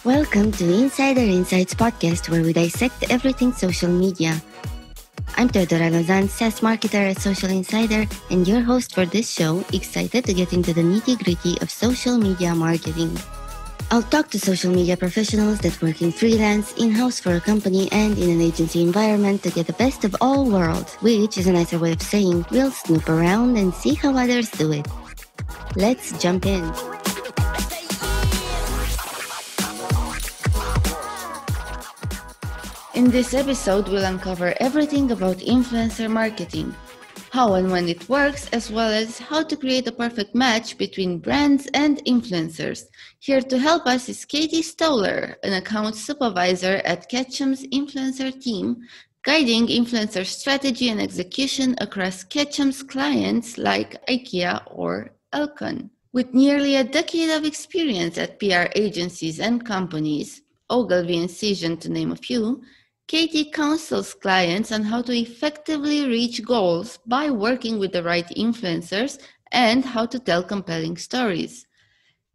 Welcome to Insider Insights podcast, where we dissect everything social media. I'm Teodora Lozan, SaaS marketer at Socialinsider, and your host for this show, excited to get into the nitty-gritty of social media marketing. I'll talk to social media professionals that work in freelance, in-house for a company, and in an agency environment to get the best of all worlds, which is a nicer way of saying we'll snoop around and see how others do it. Let's jump in. In this episode, we'll uncover everything about influencer marketing, how and when it works, as well as how to create a perfect match between brands and influencers. Here to help us is Katie Stoller, an Account Supervisor at Ketchum's influencer team, guiding influencer strategy and execution across Ketchum's clients like Ikea or Alcon. With nearly a decade of experience at PR agencies and companies, Ogilvy and Cision to name a few, Katie counsels clients on how to effectively reach goals by working with the right influencers and how to tell compelling stories.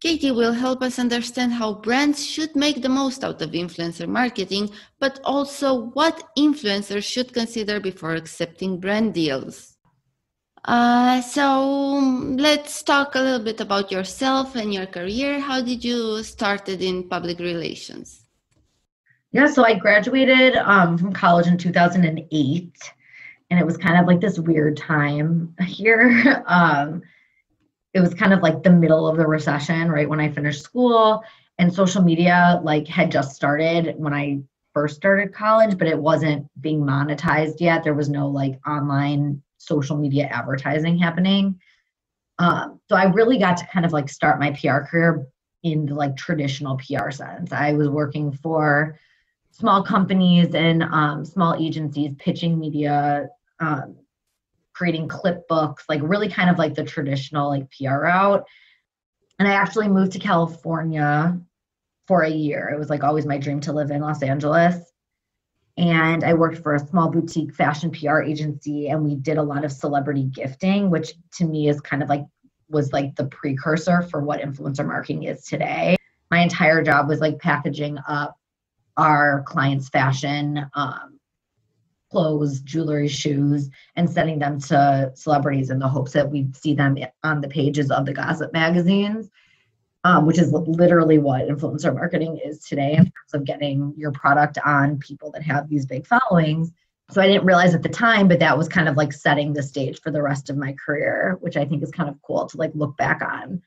Katie will help us understand how brands should make the most out of influencer marketing, but also what influencers should consider before accepting brand deals. So let's talk a little bit about yourself and your career. How did you start in public relations? Yeah, so I graduated from college in 2008, and it was kind of like this weird time here. It was kind of like the middle of the recession, right when I finished school, and social media had just started when I first started college, but it wasn't being monetized yet. There was no online social media advertising happening. So I really got to kind of start my PR career in the traditional PR sense. I was working for small companies and small agencies, pitching media, creating clip books, really kind of the traditional PR route. And I actually moved to California for a year. It was always my dream to live in Los Angeles. And I worked for a small boutique fashion PR agency, and we did a lot of celebrity gifting, which to me is kind of was the precursor for what influencer marketing is today. My entire job was packaging up our clients' fashion, clothes, jewelry, shoes, and sending them to celebrities in the hopes that we'd see them on the pages of the gossip magazines, which is literally what influencer marketing is today in terms of getting your product on people that have these big followings. So I didn't realize at the time, but that was kind of setting the stage for the rest of my career, which I think is kind of cool to look back on.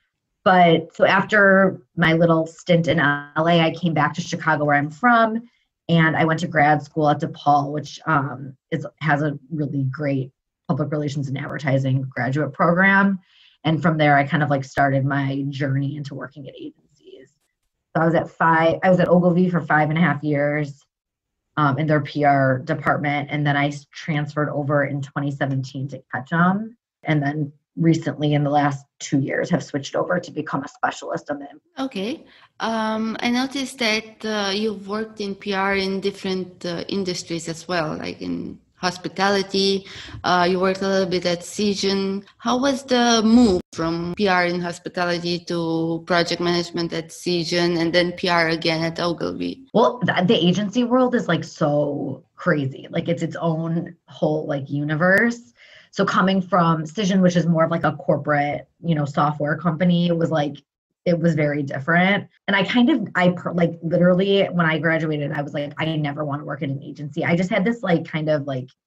But so after my little stint in LA, I came back to Chicago, where I'm from, and I went to grad school at DePaul, which has a really great public relations and advertising graduate program. And from there, I kind of started my journey into working at agencies. So I was at Ogilvy for 5.5 years in their PR department, and then I transferred over in 2017 to Ketchum, and then recently in the last 2 years have switched over to become a specialist on them. Okay. I noticed that you've worked in PR in different industries as well, like in hospitality. You worked a little bit at Cision. How was the move from PR in hospitality to project management at Cision and then PR again at Ogilvy? Well, the agency world is so crazy. It's its own whole universe. So coming from Cision, which is more of a corporate, software company, it was very different. And I literally when I graduated, I was I never want to work at an agency. I just had this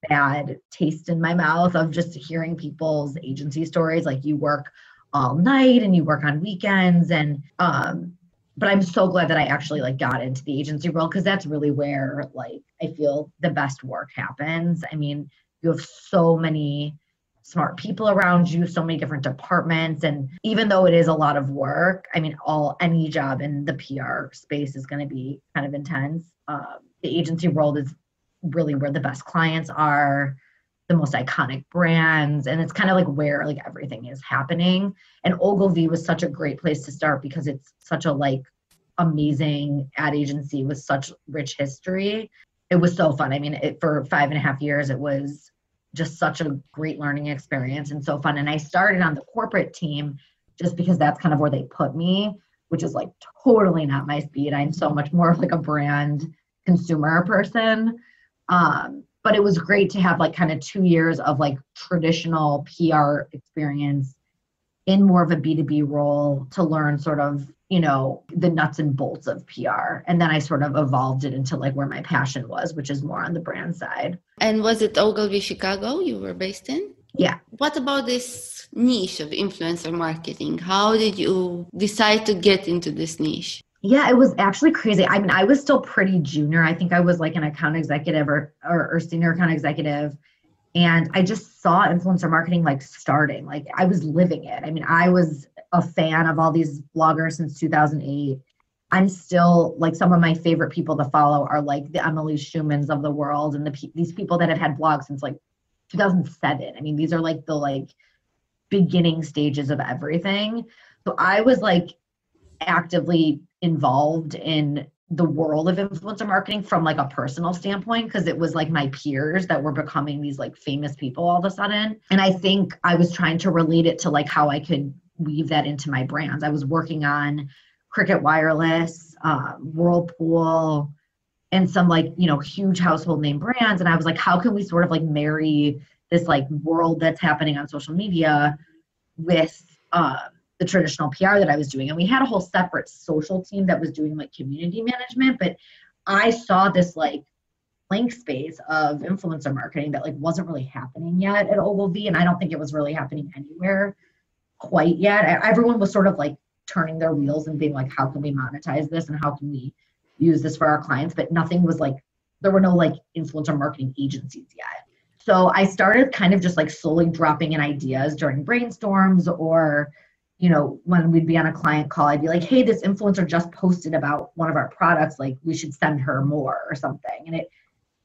bad taste in my mouth of just hearing people's agency stories. You work all night and you work on weekends. And, but I'm so glad that I actually got into the agency world, because that's really where I feel the best work happens. I mean, you have so many smart people around you, so many different departments. And even though it is a lot of work, I mean, any job in the PR space is going to be kind of intense. The agency world is really where the best clients are, the most iconic brands. And it's kind of where everything is happening. And Ogilvy was such a great place to start because it's such a amazing ad agency with such rich history. It was so fun. I mean, for 5.5 years, it was just such a great learning experience and so fun. And I started on the corporate team just because that's kind of where they put me. which is like totally not my speed. I'm so much more of like a brand consumer person. But it was great to have like kind of 2 years of like traditional PR experience in more of a B2B role to learn sort of, the nuts and bolts of PR. And then I sort of evolved it into like where my passion was, which is more on the brand side. And was it Ogilvy, Chicago you were based in? Yeah. What about this niche of influencer marketing? How did you decide to get into this niche? Yeah, it was actually crazy. I mean, I was still pretty junior. I think I was like an account executive or senior account executive. And I just saw influencer marketing like starting, like I was living it. I mean, I was a fan of all these bloggers since 2008. I'm still like, some of my favorite people to follow are like the Emily Schumans of the world and these people that have had blogs since like 2007. I mean, these are like the beginning stages of everything. So I was like actively involved in the world of influencer marketing from like a personal standpoint, because it was like my peers that were becoming these like famous people all of a sudden. And I think I was trying to relate it to like how I could weave that into my brands. I was working on Cricket Wireless, Whirlpool, and some like, huge household name brands. And I was like, how can we sort of like marry this like world that's happening on social media with the traditional PR that I was doing. And we had a whole separate social team that was doing like community management, but I saw this like blank space of influencer marketing that like wasn't really happening yet at Ogilvy. And I don't think it was really happening anywhere quite yet. Everyone was sort of like turning their wheels and being like, how can we monetize this? And how can we use this for our clients? But nothing was like, there were no like influencer marketing agencies yet. So I started kind of just like slowly dropping in ideas during brainstorms, or when we'd be on a client call, I'd be like, hey, this influencer just posted about one of our products, like we should send her more or something. And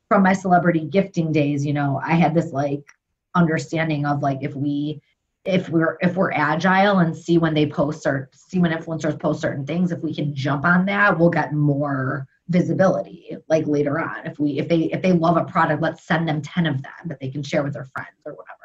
from my celebrity gifting days, I had this like understanding of like, if we're agile and see when they post or see when influencers post certain things, if we can jump on that, we'll get more visibility like later on. If they love a product, let's send them 10 of them that they can share with their friends or whatever.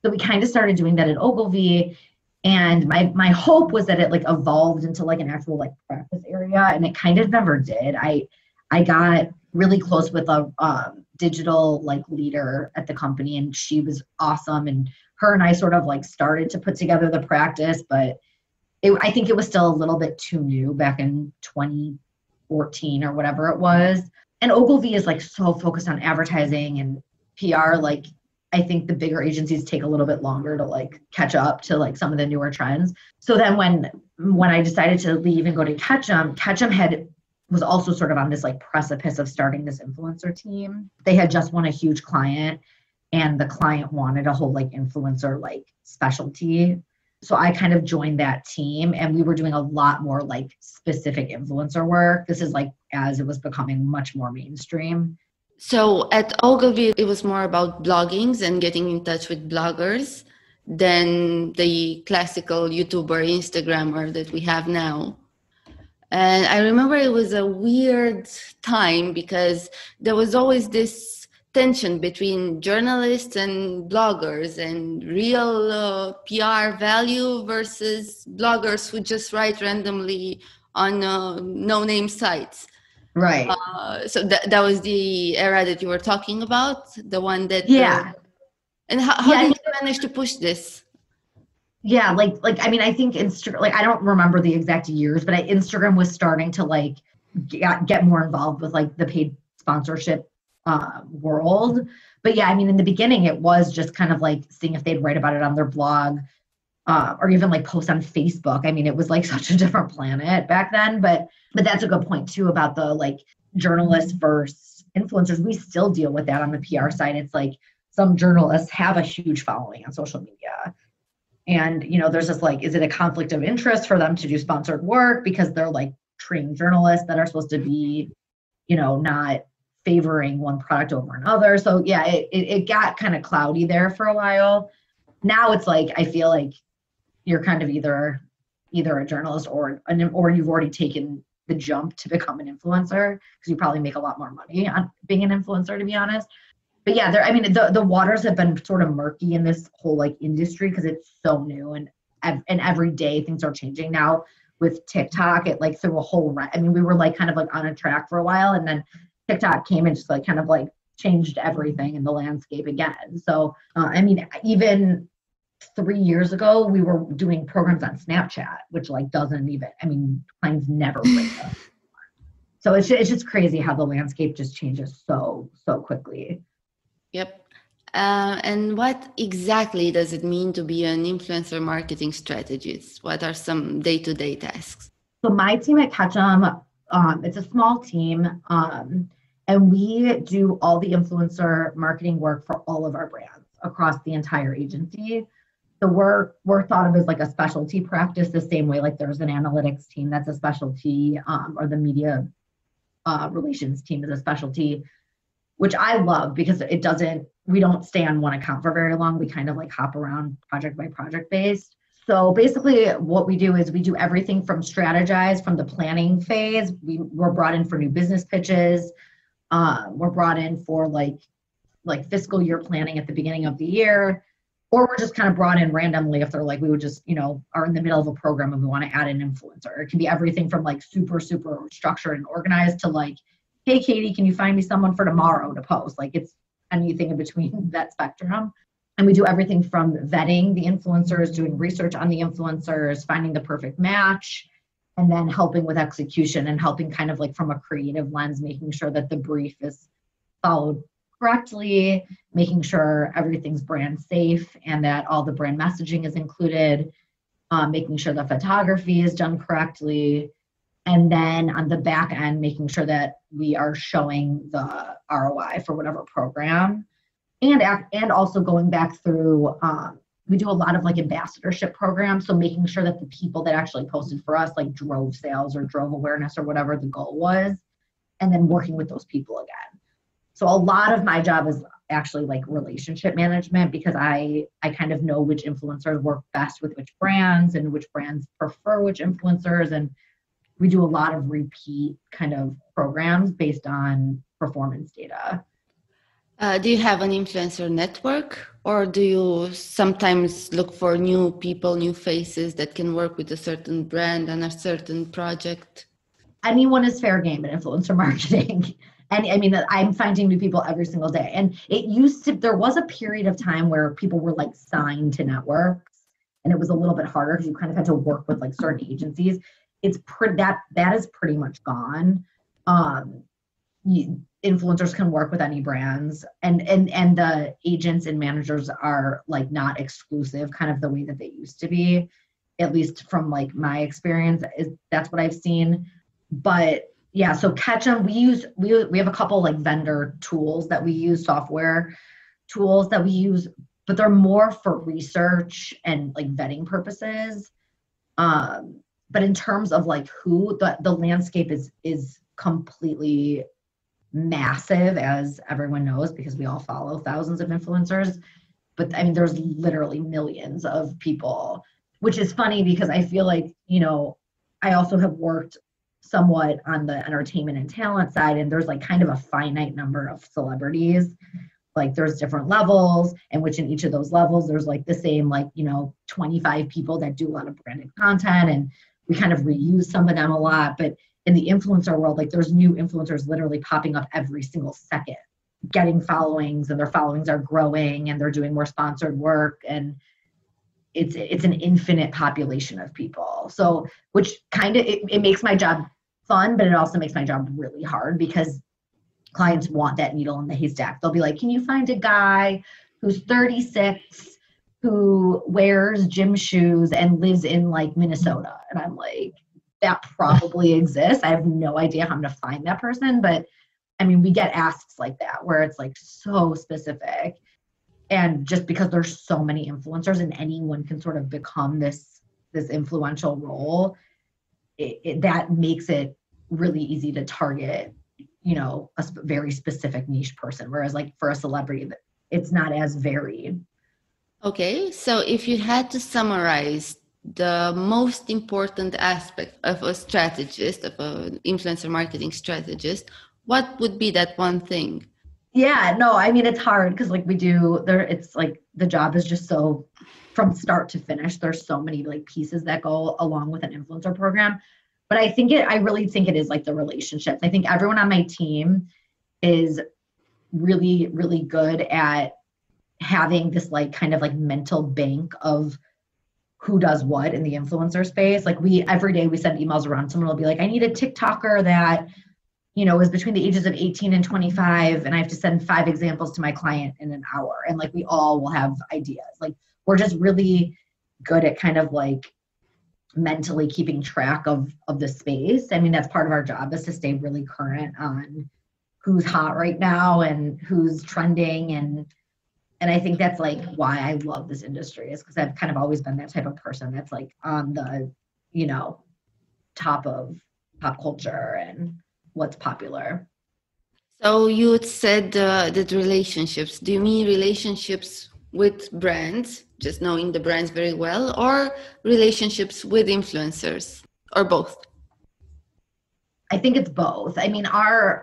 So we kind of started doing that at Ogilvy. And my hope was that it like evolved into like an actual like practice area, and it kind of never did. I got really close with a digital like leader at the company, and she was awesome. And her and I sort of like started to put together the practice, but I think it was still a little bit too new back in 2014 or whatever it was. And Ogilvy is like so focused on advertising and PR, like I think the bigger agencies take a little bit longer to like catch up to like some of the newer trends. So then when I decided to leave and go to Ketchum was also sort of on this like precipice of starting this influencer team. They had just won a huge client, and the client wanted a whole like influencer like specialty. So I kind of joined that team, and we were doing a lot more like specific influencer work. This is like as it was becoming much more mainstream. So at Ogilvy, it was more about bloggings and getting in touch with bloggers than the classical YouTuber, Instagrammer that we have now. And I remember it was a weird time because there was always this tension between journalists and bloggers, and real PR value versus bloggers who just write randomly on no-name sites. Right. So that was the era that you were talking about, the one that. Yeah. And how did you manage to push this? Yeah, like I mean, I think Instagram, like I don't remember the exact years, but Instagram was starting to like get more involved with like the paid sponsorship world. But yeah, I mean, in the beginning, it was just kind of like seeing if they'd write about it on their blog, or even like post on Facebook. I mean, it was like such a different planet back then. But that's a good point too about the like journalists versus influencers. We still deal with that on the PR side. It's like some journalists have a huge following on social media. And, there's this like, is it a conflict of interest for them to do sponsored work because they're like trained journalists that are supposed to be, not favoring one product over another. So yeah, it got kind of cloudy there for a while. Now it's like, I feel like you're kind of either a journalist or you've already taken the jump to become an influencer, because you probably make a lot more money on being an influencer, to be honest. But yeah, the waters have been sort of murky in this whole like industry because it's so new, and every day things are changing. Now with TikTok, it like threw a whole, we were like kind of like on a track for a while, and then TikTok came and just like kind of like changed everything in the landscape again. So, even 3 years ago, we were doing programs on Snapchat, which like doesn't even, clients never bring us. So it's just crazy how the landscape just changes so quickly. Yep. And what exactly does it mean to be an influencer marketing strategist? What are some day-to-day tasks? So my team at Ketchum, it's a small team, and we do all the influencer marketing work for all of our brands across the entire agency. So we're thought of as like a specialty practice, the same way like there's an analytics team that's a specialty, or the media relations team is a specialty, which I love because we don't stay on one account for very long. We kind of like hop around project by project based. So basically what we do is we do everything from strategize from the planning phase. We're brought in for new business pitches. We're brought in for like fiscal year planning at the beginning of the year, or we're just kind of brought in randomly if they're like, we would just, are in the middle of a program and we want to add an influencer. It can be everything from like super, super structured and organized to like, hey, Katie, can you find me someone for tomorrow to post? Like it's anything in between that spectrum. And we do everything from vetting the influencers, doing research on the influencers, finding the perfect match, and then helping with execution and helping kind of like from a creative lens, making sure that the brief is followed correctly, making sure everything's brand safe and that all the brand messaging is included, making sure the photography is done correctly. And then on the back end, making sure that we are showing the ROI for whatever program. And also going back through, we do a lot of like ambassadorship programs. So making sure that the people that actually posted for us, like drove sales or drove awareness or whatever the goal was, and then working with those people again. So a lot of my job is actually like relationship management because I kind of know which influencers work best with which brands and which brands prefer which influencers. And we do a lot of repeat kind of programs based on performance data. Do you have an influencer network, or do you sometimes look for new people, new faces that can work with a certain brand and a certain project? Anyone is fair game in influencer marketing. And I'm finding new people every single day. And there was a period of time where people were like signed to networks, and it was a little bit harder because you kind of had to work with like certain agencies. That is pretty much gone. Influencers can work with any brands, and the agents and managers are like not exclusive, kind of the way that they used to be, at least from like my experience. That's what I've seen. But yeah, so Ketchum, we have a couple like vendor tools that we use, software tools that we use, but they're more for research and like vetting purposes. But in terms of like the landscape is completely massive, as everyone knows, because we all follow thousands of influencers. But there's literally millions of people, which is funny because I feel like, I also have worked somewhat on the entertainment and talent side, and there's like kind of a finite number of celebrities. Like there's different levels, and which in each of those levels, there's like the same, like, 25 people that do a lot of branded content, and we kind of reuse some of them a lot. But in the influencer world, like there's new influencers literally popping up every single second, getting followings, and their followings are growing, and they're doing more sponsored work, and it's an infinite population of people. So, which kind of, it makes my job fun, but it also makes my job really hard because clients want that needle in the haystack. They'll be like, can you find a guy who's 36, who wears gym shoes and lives in like Minnesota? And I'm like, that probably exists. I have no idea how I'm going to find that person. But we get asks like that where it's like so specific. And just because there's so many influencers and anyone can sort of become this influential role, that makes it really easy to target, a very specific niche person. Whereas like for a celebrity, it's not as varied. Okay, so if you had to summarize the most important aspect of a strategist, of an influencer marketing strategist, what would be that one thing? Yeah, no, it's hard because like it's like the job is just so from start to finish. There's so many like pieces that go along with an influencer program. But I really think it is like the relationships. I think everyone on my team is really, really good at having this like kind of like mental bank of who does what in the influencer space. Like every day we send emails around, someone will be like, I need a TikToker that, is between the ages of 18 and 25. And I have to send 5 examples to my client in an hour. And like, we all will have ideas. Like, we're just really good at kind of like mentally keeping track of the space. I mean, that's part of our job, is to stay really current on who's hot right now and who's trending. And I think that's like why I love this industry, is because I've kind of always been that type of person that's like on the, top of pop culture and what's popular. So you had said that relationships. Do you mean relationships with brands, just knowing the brands very well, or relationships with influencers, or both? I think it's both. I mean,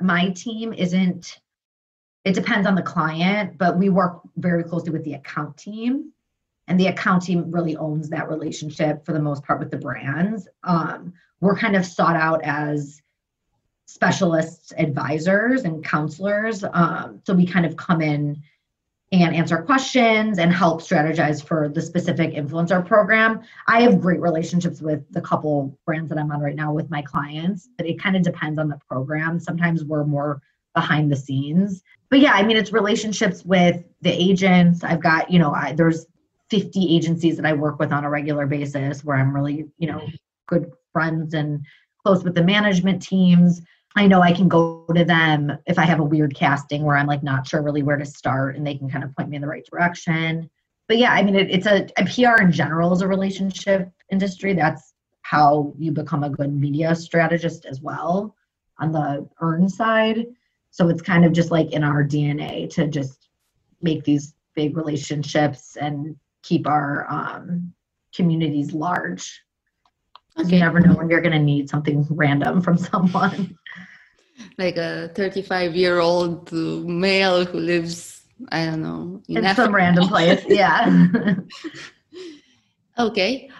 my team isn't, it depends on the client, but we work very closely with the account team, and the account team really owns that relationship for the most part with the brands. We're kind of sought out as specialists, advisors, and counselors. So we kind of come in and answer questions and help strategize for the specific influencer program. I have great relationships with the couple brands that I'm on right now with my clients, but it kind of depends on the program. Sometimes we're more behind the scenes. But yeah, I mean, it's relationships with the agents. I've got, there's 50 agencies that I work with on a regular basis where I'm really, good friends and close with the management teams. I know I can go to them if I have a weird casting where I'm like not sure really where to start, and they can kind of point me in the right direction. But yeah, I mean, it's a PR in general is a relationship industry. That's how you become a good media strategist as well on the earn side. So it's kind of just like in our DNA to just make these big relationships and keep our communities large. Okay. You never know when you're going to need something random from someone. Like a 35-year-old male who lives, I don't know, in some random place. Yeah. Okay.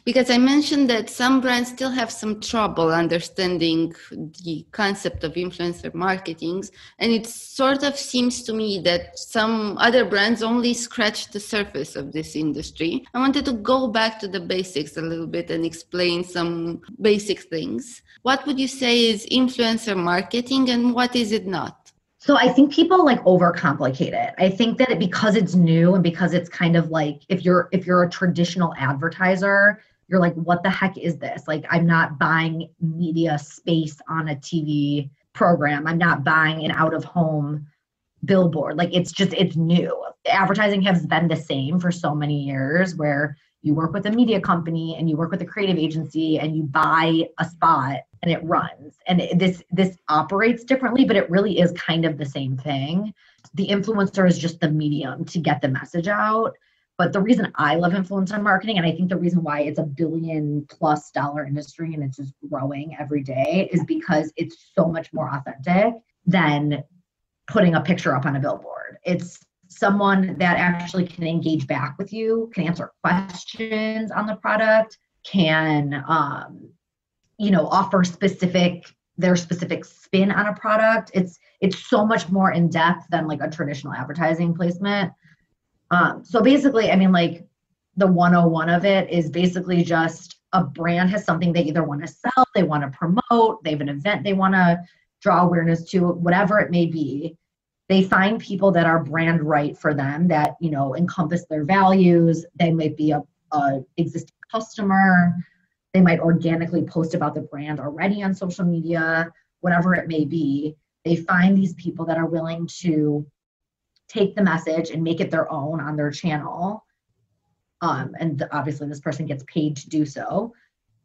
Because I mentioned that some brands still have some trouble understanding the concept of influencer marketing. And it sort of seems to me that some other brands only scratch the surface of this industry. I wanted to go back to the basics a little bit and explain some basic things. What would you say is influencer marketing and what is it not? So I think people like overcomplicate it. I think that because it's new and because it's kind of like, if you're a traditional advertiser, you're like, what the heck is this? Like, I'm not buying media space on a TV program. I'm not buying an out of home billboard. Like, it's new. Advertising has been the same for so many years, where you work with a media company and you work with a creative agency and you buy a spot and it runs. And this operates differently, but it really is kind of the same thing. The influencer is just the medium to get the message out. But the reason I love influencer marketing, and I think the reason why it's $1 billion+ industry and it's just growing every day, is because it's so much more authentic than putting a picture up on a billboard. It's someone that actually can engage back with you, can answer questions on the product, can offer their specific spin on a product. It's so much more in depth than like a traditional advertising placement. So basically, I mean, like the 101 of it is basically just a brand has something they either want to sell, they want to promote, they have an event they want to draw awareness to, whatever it may be. They find people that are brand right for them, that, encompass their values. They might be a existing customer. They might organically post about the brand already on social media, whatever it may be. They find these people that are willing to take the message and make it their own on their channel. And obviously this person gets paid to do so.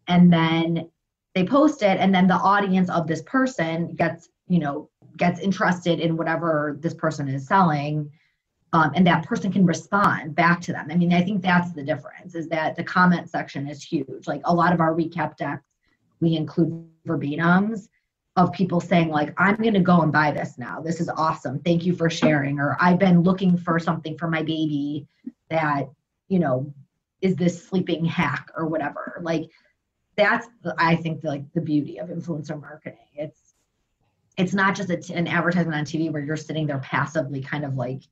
And then they post it, and then the audience of this person gets interested in whatever this person is selling. And that person can respond back to them. I mean, I think that's the difference, is that the comment section is huge. Like a lot of our recap decks, we include verbatims of people saying like, I'm going to go and buy this now. This is awesome. Thank you for sharing. Or I've been looking for something for my baby that you know, is this sleeping hack or whatever? Like that's, I think, like the beauty of influencer marketing. It's not just an advertisement on TV where you're sitting there passively kind of like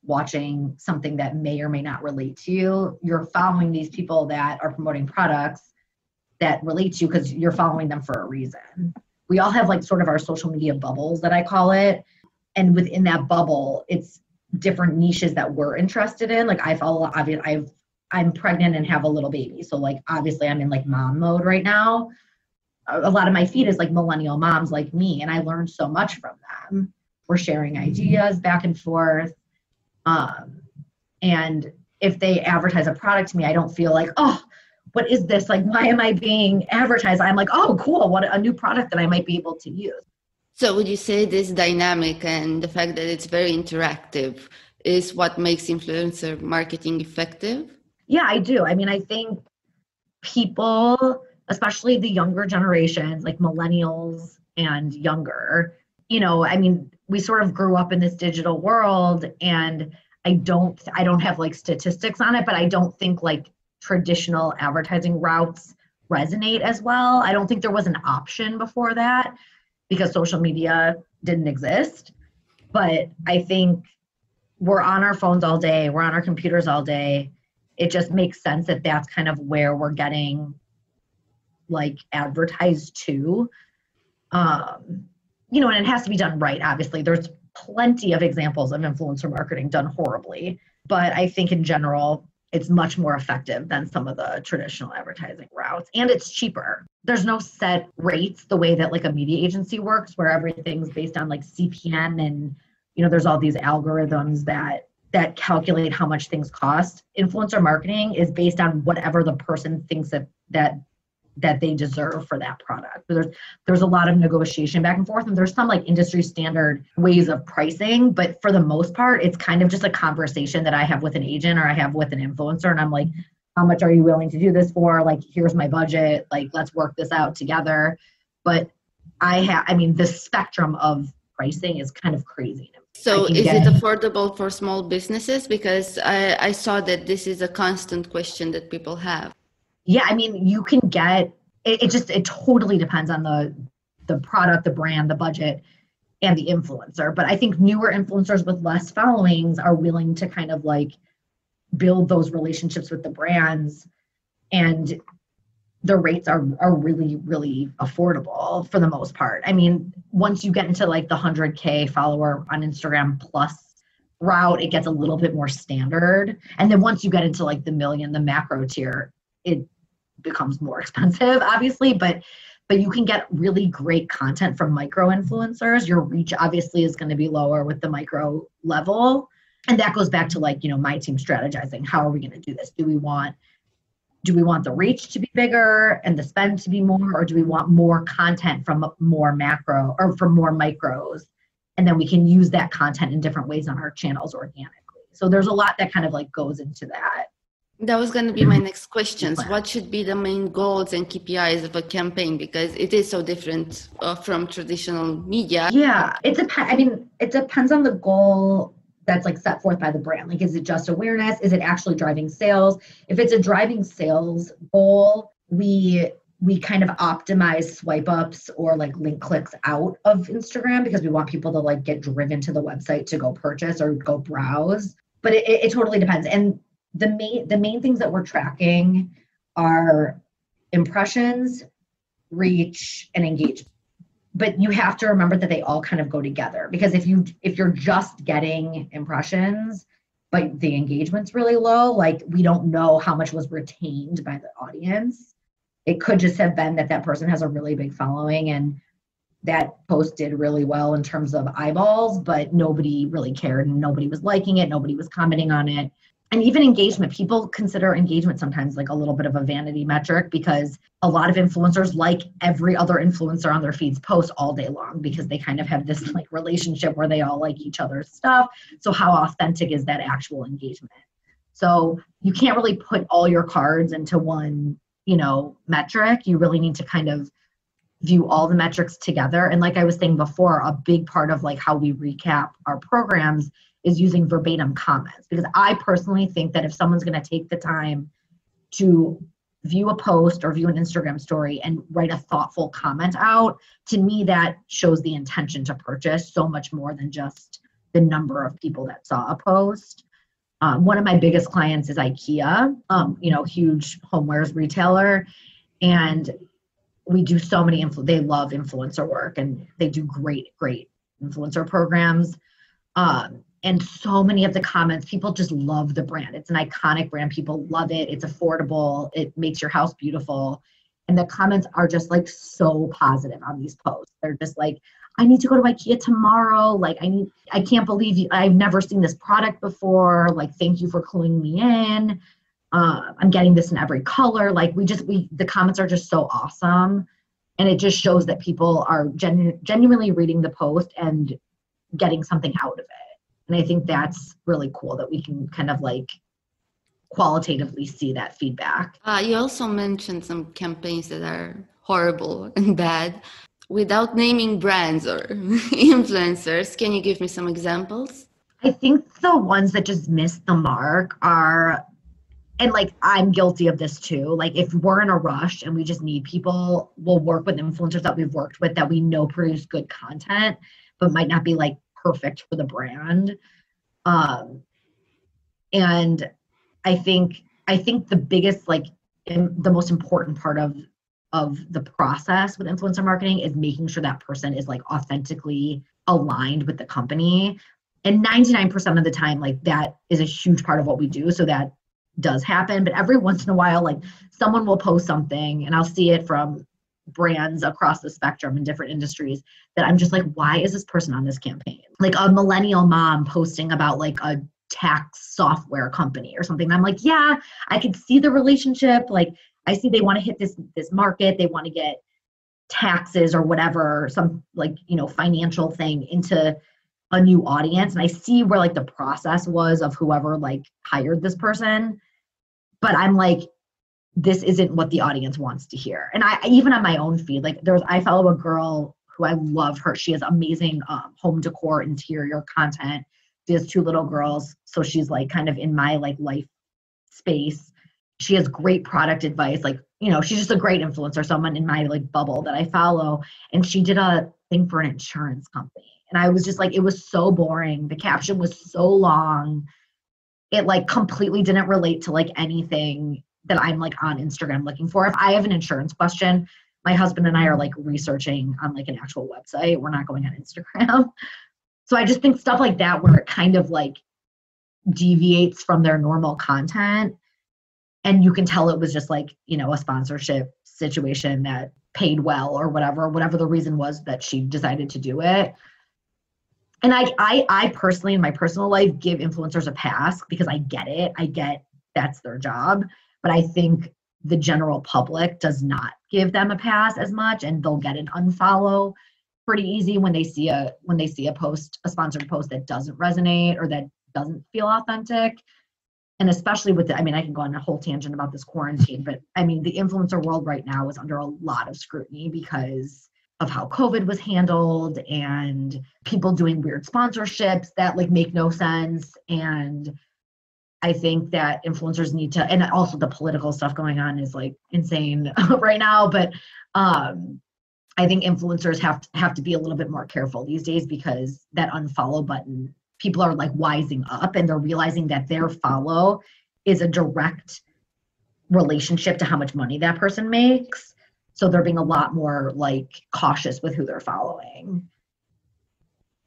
watching something that may or may not relate to you. You're following these people that are promoting products that relate to you because you're following them for a reason. We all have like sort of our social media bubbles that I call it. And within that bubble, it's different niches that we're interested in. Like I follow, I'm pregnant and have a little baby. So like, obviously I'm in like mom mode right now. A lot of my feed is like millennial moms like me. And I learned so much from them. We're sharing ideas back and forth. And if they advertise a product to me, I don't feel like, oh, what is this? Like, why am I being advertised? I'm like, oh, cool. What a new product that I might be able to use. So would you say this dynamic and the fact that it's very interactive is what makes influencer marketing effective? Yeah, I do. I mean, I think people, especially the younger generations, like millennials and younger, I mean, we sort of grew up in this digital world, and I don't have like statistics on it, but I don't think like traditional advertising routes resonate as well. I don't think there was an option before that because social media didn't exist. But I think we're on our phones all day, we're on our computers all day. It just makes sense that that's kind of where we're getting like advertised to. And it has to be done right. Obviously, there's plenty of examples of influencer marketing done horribly, but I think in general, it's much more effective than some of the traditional advertising routes, and it's cheaper. There's no set rates the way that like a media agency works, where everything's based on like CPM, and there's all these algorithms that calculate how much things cost. Influencer marketing is based on whatever the person thinks that they deserve for that product. There's a lot of negotiation back and forth, and there's some like industry standard ways of pricing, but for the most part, it's kind of just a conversation that I have with an agent or I have with an influencer, and I'm like, how much are you willing to do this for? Like, here's my budget, like, let's work this out together. But the spectrum of pricing is kind of crazy. So is it affordable for small businesses? Because I saw that this is a constant question that people have. Yeah, I mean, you can get it totally depends on the product, the brand, the budget, and the influencer. But I think newer influencers with less followings are willing to kind of like build those relationships with the brands, and the rates are really, really affordable for the most part. I mean, once you get into like the 100K follower on Instagram plus route, it gets a little bit more standard. And then once you get into like the million, the macro tier, it becomes more expensive, obviously, but you can get really great content from micro influencers. Your reach obviously is going to be lower with the micro level. And that goes back to like, my team strategizing. How are we going to do this? Do we want the reach to be bigger and the spend to be more, or do we want more content from more macro or from more micros? And then we can use that content in different ways on our channels organically. So there's a lot that kind of like goes into that. That was going to be my next questions. What should be the main goals and KPIs of a campaign? Because it is so different from traditional media. Yeah, it depends on the goal that's like set forth by the brand. Like, is it just awareness? Is it actually driving sales? If it's a driving sales goal, we kind of optimize swipe ups or like link clicks out of Instagram because we want people to like get driven to the website to go purchase or go browse. But it totally depends. And the main things that we're tracking are impressions, reach, and engagement. But you have to remember that they all kind of go together, because if you're just getting impressions but the engagement's really low, like, we don't know how much was retained by the audience. It could just have been that person has a really big following and that post did really well in terms of eyeballs, but nobody really cared and nobody was liking it, nobody was commenting on it. And even engagement, people consider engagement sometimes like a little bit of a vanity metric, because a lot of influencers, like every other influencer on their feeds, post all day long because they kind of have this like relationship where they all like each other's stuff. So how authentic is that actual engagement? So you can't really put all your cards into one, metric. You really need to kind of view all the metrics together. And like I was saying before, a big part of like how we recap our programs is using verbatim comments, because I personally think that if someone's going to take the time to view a post or view an Instagram story and write a thoughtful comment out, to me, that shows the intention to purchase so much more than just the number of people that saw a post. One of my biggest clients is Ikea, huge homewares retailer. And we do so many, they love influencer work, and they do great influencer programs. And so many of the comments, people just love the brand. It's an iconic brand. People love it. It's affordable. It makes your house beautiful. And the comments are just like so positive on these posts. They're just like, I need to go to Ikea tomorrow. Like, I can't believe you. I've never seen this product before. Like, thank you for cluing me in. I'm getting this in every color. Like, the comments are just so awesome. And it just shows that people are genuinely reading the post and getting something out of it. And I think that's really cool that we can kind of like qualitatively see that feedback. You also mentioned some campaigns that are horrible and bad. Without naming brands or influencers, can you give me some examples? I think the ones that just miss the mark are, and like I'm guilty of this too, like if we're in a rush and we just need people, we'll work with influencers that we've worked with that we know produce good content, but might not be like perfect for the brand. And I think the biggest, like the most important part of the process with influencer marketing is making sure that person is like authentically aligned with the company. And 99% of the time, like that is a huge part of what we do. So that does happen. But every once in a while, like someone will post something, and I'll see it from brands across the spectrum in different industries, that I'm just like, why is this person on this campaign? Like a millennial mom posting about like a tax software company or something. And I'm like, yeah, I could see the relationship. Like I see they want to hit this market. They want to get taxes or whatever, some like, financial thing into a new audience. And I see where like the process was of whoever like hired this person. But I'm like, this isn't what the audience wants to hear. And I, even on my own feed, like I follow a girl who I love her. She has amazing home decor, interior content. She has 2 little girls. So she's like kind of in my like life space. She has great product advice. Like, she's just a great influencer, someone in my like bubble that I follow. And she did a thing for an insurance company. And I was just like, it was so boring. The caption was so long. It like completely didn't relate to like anything that I'm like on Instagram looking for. If I have an insurance question, my husband and I are like researching on like an actual website. We're not going on Instagram. So I just think stuff like that, where it kind of like deviates from their normal content, and you can tell it was just like, a sponsorship situation that paid well or whatever the reason was that she decided to do it. And I personally, in my personal life, give influencers a pass because I get it. I get that's their job. But I think the general public does not give them a pass as much, and they'll get an unfollow pretty easy when they see a post, a sponsored post that doesn't resonate or that doesn't feel authentic. And especially with I can go on a whole tangent about this quarantine, but I mean, the influencer world right now is under a lot of scrutiny because of how COVID was handled and people doing weird sponsorships that like make no sense. And I think that influencers need to, and also the political stuff going on is like insane right now. But I think influencers have to be a little bit more careful these days, because that unfollow button, people are like wising up and they're realizing that their follow is a direct relationship to how much money that person makes. So they're being a lot more like cautious with who they're following.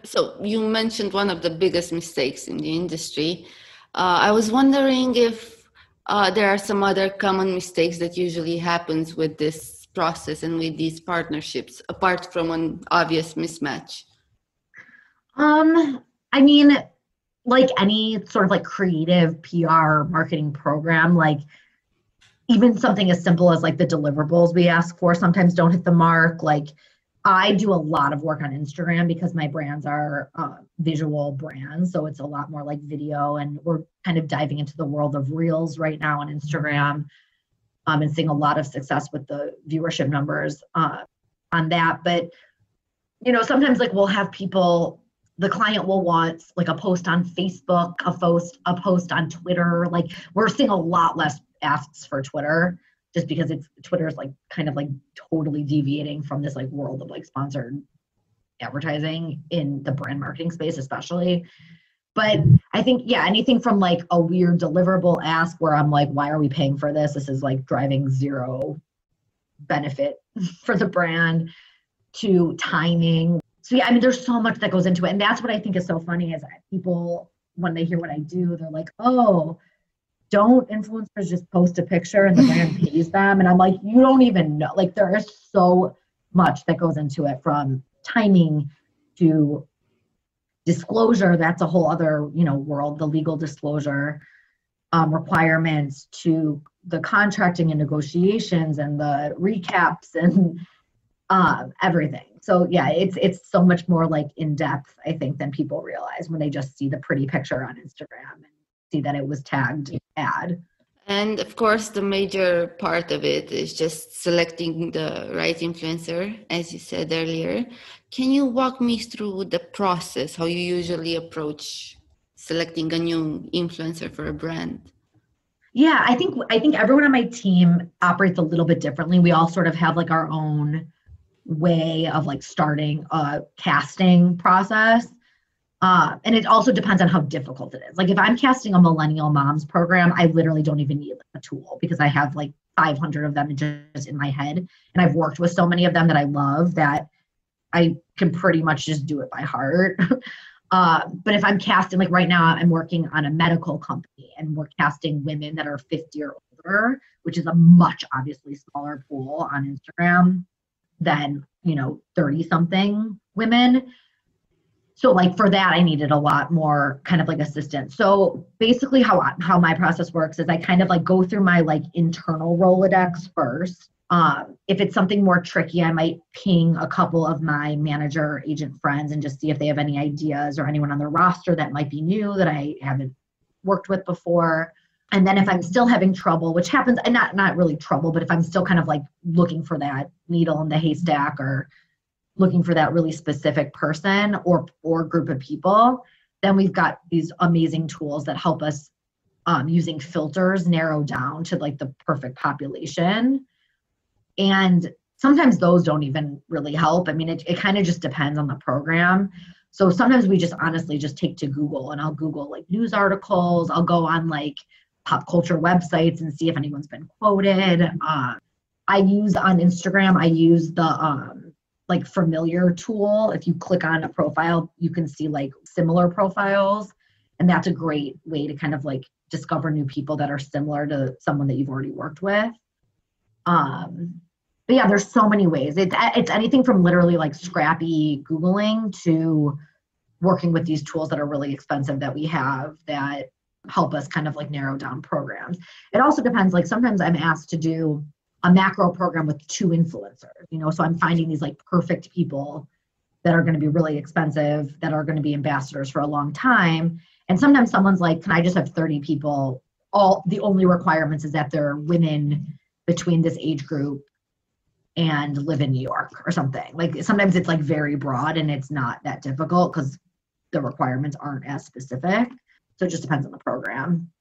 So you mentioned one of the biggest mistakes in the industry. I was wondering if there are some other common mistakes that usually happens with this process and with these partnerships, apart from an obvious mismatch. Like any sort of like creative PR marketing program, like even something as simple as like the deliverables we ask for sometimes don't hit the mark. Like I do a lot of work on Instagram because my brands are visual brands. So it's a lot more like video, and we're kind of diving into the world of reels right now on Instagram, and seeing a lot of success with the viewership numbers on that. But, sometimes like we'll have people the client will want like a post on Facebook, a post on Twitter. Like we're seeing a lot less asks for Twitter just because Twitter is like kind of like totally deviating from this like world of like sponsored advertising in the brand marketing space, especially. But I think, yeah, anything from like a weird deliverable ask where I'm like, why are we paying for this? This is like driving zero benefit for the brand, to timing. So yeah, I mean, there's so much that goes into it. And that's what I think is so funny is that people, when they hear what I do, they're like, oh, don't influencers just post a picture and the brand pays them? And I'm like, you don't even know. Like there is so much that goes into it, from timing to disclosure. That's a whole other, world, the legal disclosure requirements, to the contracting and negotiations and the recaps and everything. So yeah, it's so much more like in depth, I think, than people realize when they just see the pretty picture on Instagram and see that it was tagged ad. And of course, the major part of it is just selecting the right influencer, as you said earlier. Can you walk me through the process, how you usually approach selecting a new influencer for a brand? Yeah, I think everyone on my team operates a little bit differently. We all sort of have like our own way of like starting a casting process. And it also depends on how difficult it is. Like if I'm casting a millennial moms program, I literally don't even need a tool because I have like 500 of them just in my head. And I've worked with so many of them that I love that I can pretty much just do it by heart. But if I'm casting, like right now, I'm working on a medical company and we're casting women that are 50 or older, which is a much obviously smaller pool on Instagram than, 30 something women. So like for that, I needed a lot more kind of like assistance. So basically how my process works is I kind of like go through my like internal Rolodex first. If it's something more tricky, I might ping a couple of my manager agent friends and just see if they have any ideas or anyone on their roster that might be new that I haven't worked with before. And then if I'm still having trouble, which happens, and not really trouble, but if I'm still kind of like looking for that needle in the haystack or looking for that really specific person or group of people, then we've got these amazing tools that help us using filters narrow down to like the perfect population. And sometimes those don't even really help. I mean, it kind of just depends on the program. So sometimes we just honestly just take to Google, and I'll Google like news articles. I'll go on like pop culture websites and see if anyone's been quoted. I use on Instagram, I use the like familiar tool. If you click on a profile, you can see like similar profiles. And that's a great way to kind of like discover new people that are similar to someone that you've already worked with. But yeah, there's so many ways. It's anything from literally like scrappy Googling to working with these tools that are really expensive that we have that help us kind of like narrow down programs. It also depends, like sometimes I'm asked to do a macro program with 2 influencers, so I'm finding these like perfect people that are going to be really expensive, that are going to be ambassadors for a long time. And sometimes someone's like, can I just have 30 people? The only requirements is that they're women between this age group and live in New York or something. Like sometimes it's like very broad and it's not that difficult because the requirements aren't as specific. So it just depends on the program.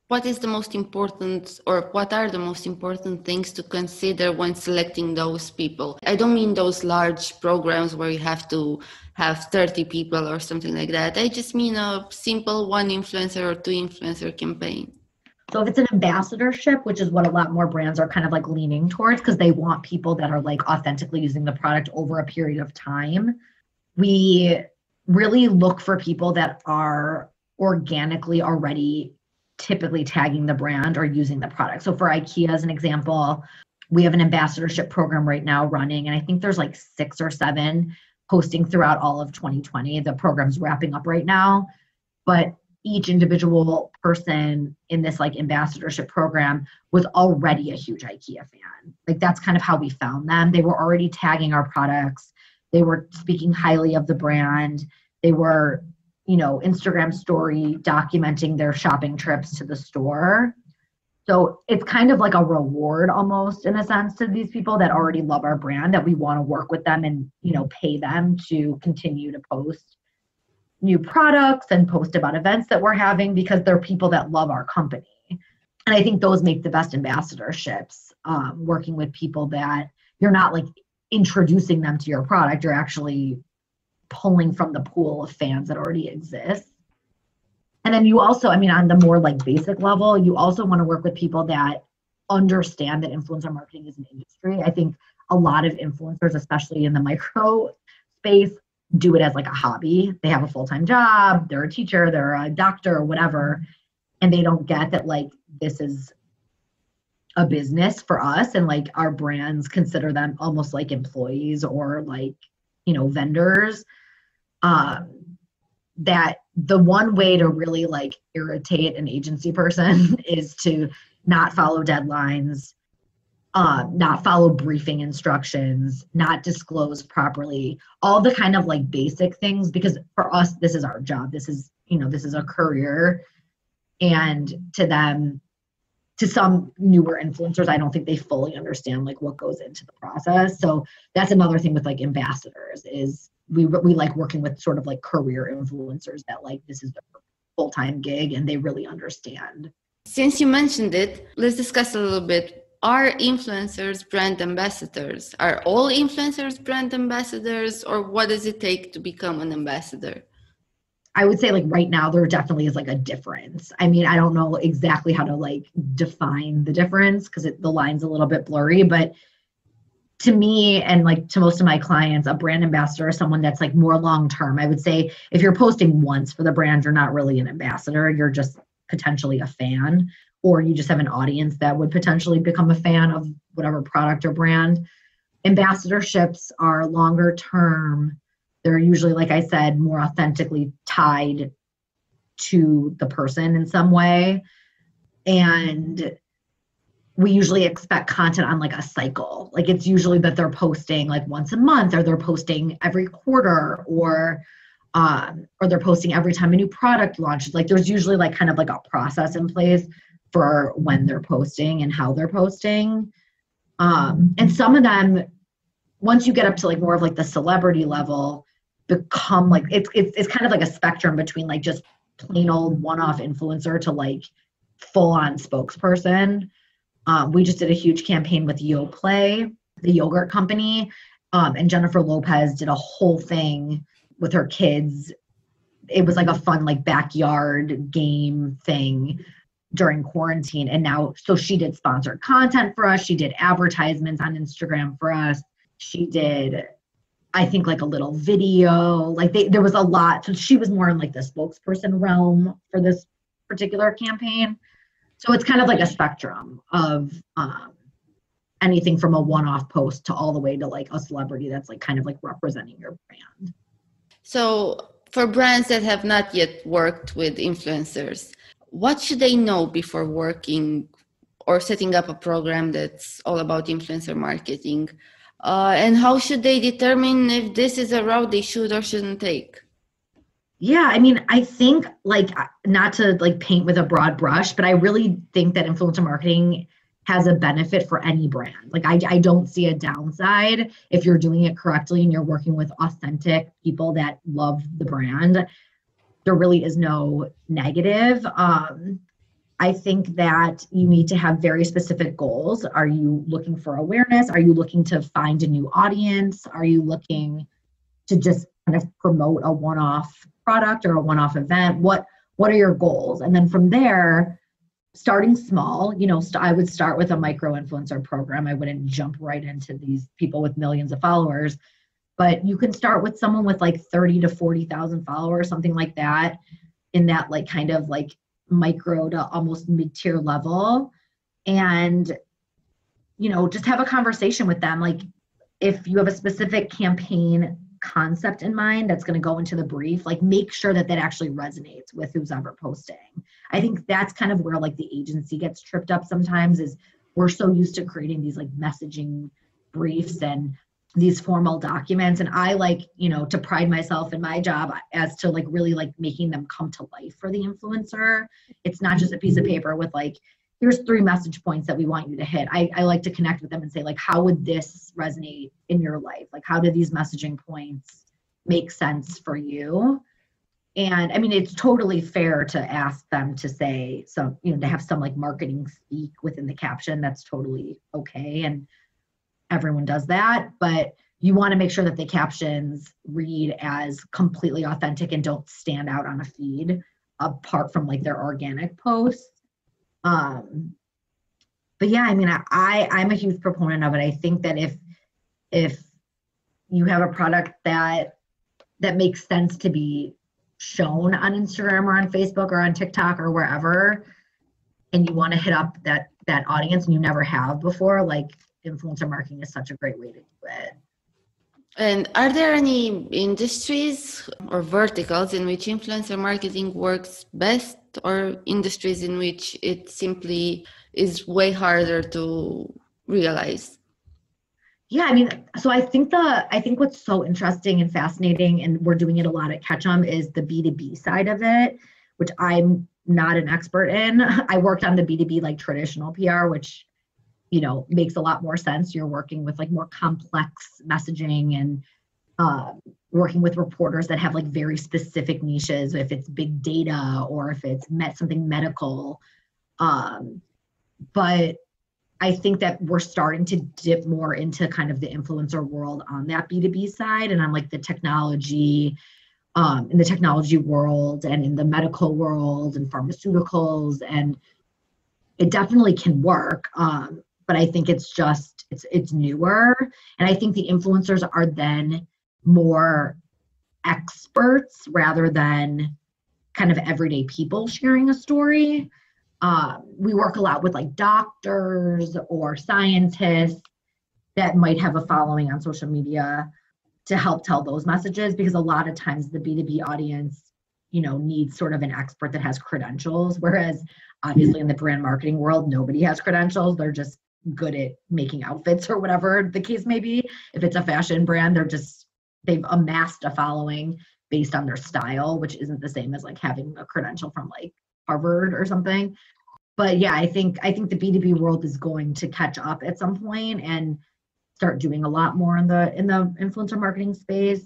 What is the most important, or what are the most important things to consider when selecting those people? I don't mean those large programs where you have to have 30 people or something like that. I just mean a simple 1 influencer or 2 influencer campaign. So if it's an ambassadorship, which is what a lot more brands are kind of like leaning towards because they want people that are like authentically using the product over a period of time, we really look for people that are organically already typically tagging the brand or using the product. So for Ikea, as an example, we have an ambassadorship program right now running, and I think there's like 6 or 7 posting throughout all of 2020. The program's wrapping up right now, but each individual person in this like ambassadorship program was already a huge Ikea fan. Like that's kind of how we found them. They were already tagging our products. They were speaking highly of the brand. They were Instagram story documenting their shopping trips to the store. So it's kind of like a reward almost in a sense to these people that already love our brand, that we want to work with them and, pay them to continue to post new products and post about events that we're having because they're people that love our company. And I think those make the best ambassadorships, working with people that you're not like introducing them to your product, you're actually pulling from the pool of fans that already exists. And then you also, I mean, on the more like basic level, you also want to work with people that understand that influencer marketing is an industry. I think a lot of influencers, especially in the micro space, do it as like a hobby. They have a full-time job, they're a teacher, they're a doctor or whatever, and they don't get that like this is a business for us, and like our brands consider them almost like employees or like, you know, vendors. That the one way to really like irritate an agency person is to not follow deadlines, not follow briefing instructions, not disclose properly, all the kind of like basic things, because for us, this is our job. This is, you know, this is a career. And to them, to some newer influencers, I don't think they fully understand like what goes into the process. So that's another thing with like ambassadors is we like working with sort of like career influencers that like this is their full-time gig and they really understand. Since you mentioned it, let's discuss a little bit. Are influencers brand ambassadors? Are all influencers brand ambassadors, or what does it take to become an ambassador? I would say like right now there definitely is like a difference. I mean, I don't know exactly how to like define the difference because the line's a little bit blurry, but to me and like to most of my clients, a brand ambassador is someone that's like more long-term. I would say if you're posting once for the brand, you're not really an ambassador. You're just potentially a fan, or you just have an audience that would potentially become a fan of whatever product or brand. Ambassadorships are longer term. They're usually, like I said, more authentically tied to the person in some way. And we usually expect content on like a cycle. Like it's usually that they're posting like once a month, or they're posting every quarter, or they're posting every time a new product launches. Like there's usually like kind of like a process in place for when they're posting and how they're posting. And some of them, once you get up to like more of like the celebrity level, become like it's kind of like a spectrum between like just plain old one-off influencer to like full-on spokesperson. We just did a huge campaign with Yoplait, the yogurt company, and Jennifer Lopez did a whole thing with her kids. It was like a fun like backyard game thing during quarantine. And now, so she did sponsored content for us. She did advertisements on Instagram for us. She did, I think, like a little video. Like there was a lot. So she was more in like the spokesperson realm for this particular campaign. So it's kind of like a spectrum of anything from a one-off post to all the way to like a celebrity that's like kind of like representing your brand. So for brands that have not yet worked with influencers, what should they know before working or setting up a program that's all about influencer marketing? And how should they determine if this is a route they should or shouldn't take? Yeah, I mean, I think like not to like paint with a broad brush, but I really think that influencer marketing has a benefit for any brand. Like I don't see a downside if you're doing it correctly and you're working with authentic people that love the brand. There really is no negative. I think that you need to have very specific goals. Are you looking for awareness? Are you looking to find a new audience? Are you looking to just kind of promote a one-off product or a one-off event? What are your goals? And then from there, starting small, you know, I would start with a micro influencer program. I wouldn't jump right into these people with millions of followers, but you can start with someone with like 30 to 40,000 followers, something like that, in that like kind of like micro to almost mid-tier level. And, you know, just have a conversation with them. Like if you have a specific campaign concept in mind that's going to go into the brief, like make sure that that actually resonates with who's ever posting. I think that's kind of where like the agency gets tripped up sometimes, is we're so used to creating these like messaging briefs and these formal documents. And I like, you know, to pride myself in my job as to like really like making them come to life for the influencer. It's not just a piece of paper with like, here's 3 message points that we want you to hit. I like to connect with them and say like, how would this resonate in your life? Like, how do these messaging points make sense for you? And I mean, it's totally fair to ask them to say some, to have some like marketing speak within the caption. That's totally okay. And everyone does that. But you want to make sure that the captions read as completely authentic and don't stand out on a feed apart from like their organic posts. But yeah, I mean, I'm a huge proponent of it. I think that if you have a product that makes sense to be shown on Instagram or on Facebook or on TikTok or wherever, and you want to hit up that audience and you never have before, like influencer marketing is such a great way to do it. And are there any industries or verticals in which influencer marketing works best, or industries in which it simply is way harder to realize? Yeah, I mean, so I think what's so interesting and fascinating, and we're doing it a lot at Ketchum, is the B2B side of it, which I'm not an expert in. I worked on the B2B like traditional PR, which makes a lot more sense. You're working with like more complex messaging and working with reporters that have like very specific niches, if it's big data or if it's something medical. But I think that we're starting to dip more into kind of the influencer world on that B2B side, and on like the technology, in the technology world and in the medical world and pharmaceuticals, and it definitely can work. But I think it's newer. And I think the influencers are then more experts rather than kind of everyday people sharing a story. We work a lot with like doctors or scientists that might have a following on social media to help tell those messages, because a lot of times the B2B audience, needs sort of an expert that has credentials, whereas obviously in the brand marketing world, nobody has credentials. They're just good at making outfits or whatever the case may be. If it's a fashion brand, they've amassed a following based on their style, which isn't the same as like having a credential from like Harvard or something. But yeah, I think the B2B world is going to catch up at some point and start doing a lot more in the influencer marketing space.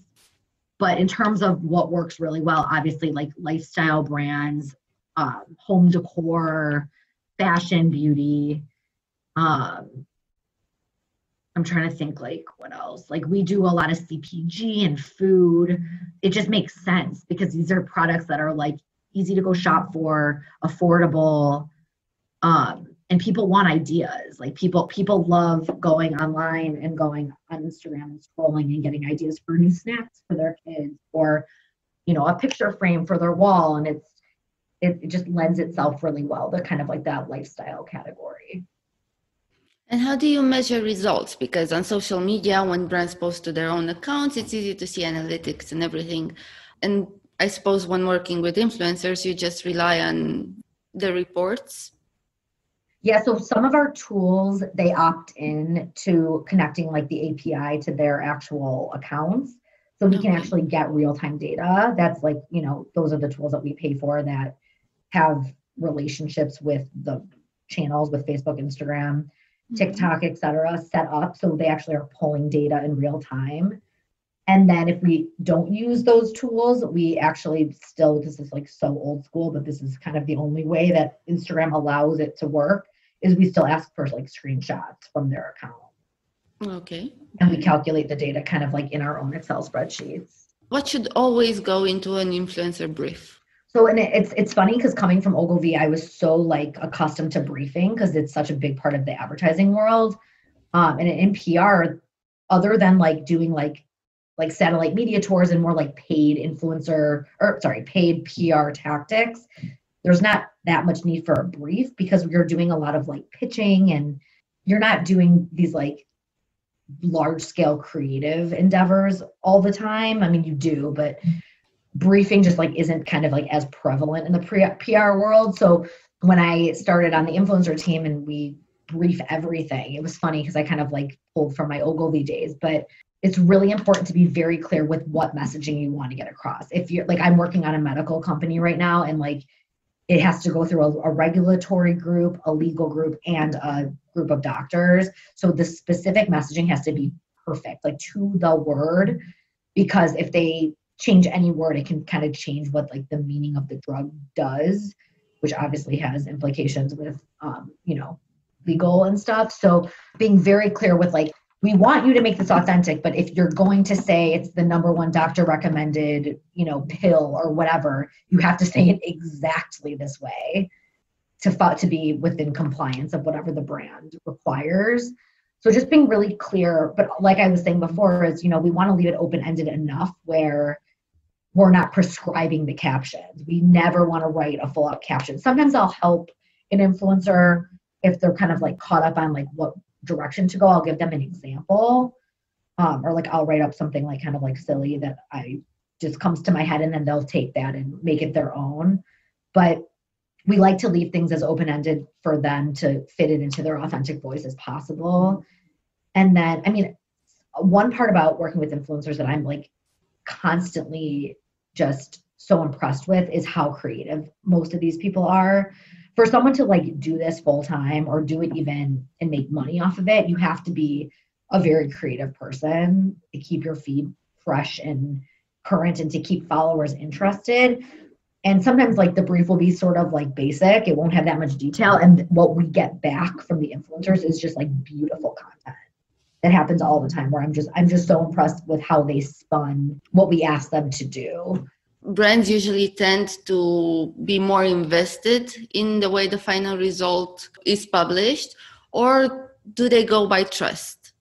But in terms of what works really well, obviously like lifestyle brands, home decor, fashion, beauty. I'm trying to think like what else. Like we do a lot of CPG and food. It just makes sense because these are products that are like easy to go shop for, affordable, and people want ideas. Like people love going online and going on Instagram and scrolling and getting ideas for new snacks for their kids, or a picture frame for their wall, and it just lends itself really well to kind of like that lifestyle category. And how do you measure results? Because on social media, when brands post to their own accounts, it's easy to see analytics and everything. And I suppose when working with influencers, you just rely on the reports. Yeah, so some of our tools, they opt in to connecting like the API to their actual accounts. So we can actually get real-time data. That's like, those are the tools that we pay for that have relationships with the channels, with Facebook, Instagram, TikTok, et cetera, set up. So they actually are pulling data in real time. And then if we don't use those tools, we actually still, this is like so old school, but this is kind of the only way that Instagram allows it to work, is we still ask for like screenshots from their account. Okay. And we calculate the data kind of like in our own Excel spreadsheets. What should always go into an influencer brief? So, and it's funny because coming from Ogilvy, I was so like accustomed to briefing because it's such a big part of the advertising world. And in PR, other than like doing like satellite media tours and more like paid PR tactics, there's not that much need for a brief because we're doing a lot of like pitching, and you're not doing these like large scale creative endeavors all the time. I mean, you do, but briefing just like isn't kind of like as prevalent in the PR world. So when I started on the influencer team and we brief everything, it was funny because I kind of like pulled from my Ogilvy days, but it's really important to be very clear with what messaging you want to get across. If you're like, I'm working on a medical company right now, and like it has to go through a regulatory group, a legal group, and a group of doctors. So the specific messaging has to be perfect, like to the word, because if they change any word. It can kind of change what like the meaning of the drug does, which obviously has implications with, legal and stuff. So being very clear with like, we want you to make this authentic, but if you're going to say it's the number one doctor recommended, pill or whatever, you have to say it exactly this way to be within compliance of whatever the brand requires. So just being really clear, but like I was saying before is, we want to leave it open-ended enough where we're not prescribing the captions. We never want to write a full out caption. Sometimes I'll help an influencer if they're kind of like caught up on like what direction to go. I'll give them an example, or like I'll write up something like kind of like silly that I just comes to my head, and then they'll take that and make it their own. But we like to leave things as open-ended for them to fit it into their authentic voice as possible. And then, one part about working with influencers that I'm like constantly just so impressed with is how creative most of these people are. For someone to like do this full time or do it even and make money off of it, you have to be a very creative person to keep your feed fresh and current and to keep followers interested. And sometimes like the brief will be sort of like basic. It won't have that much detail. And what we get back from the influencers is just like beautiful content. That happens all the time where I'm just so impressed with how they spun what we asked them to do. Brands usually tend to be more invested in the way the final result is published, or do they go by trust?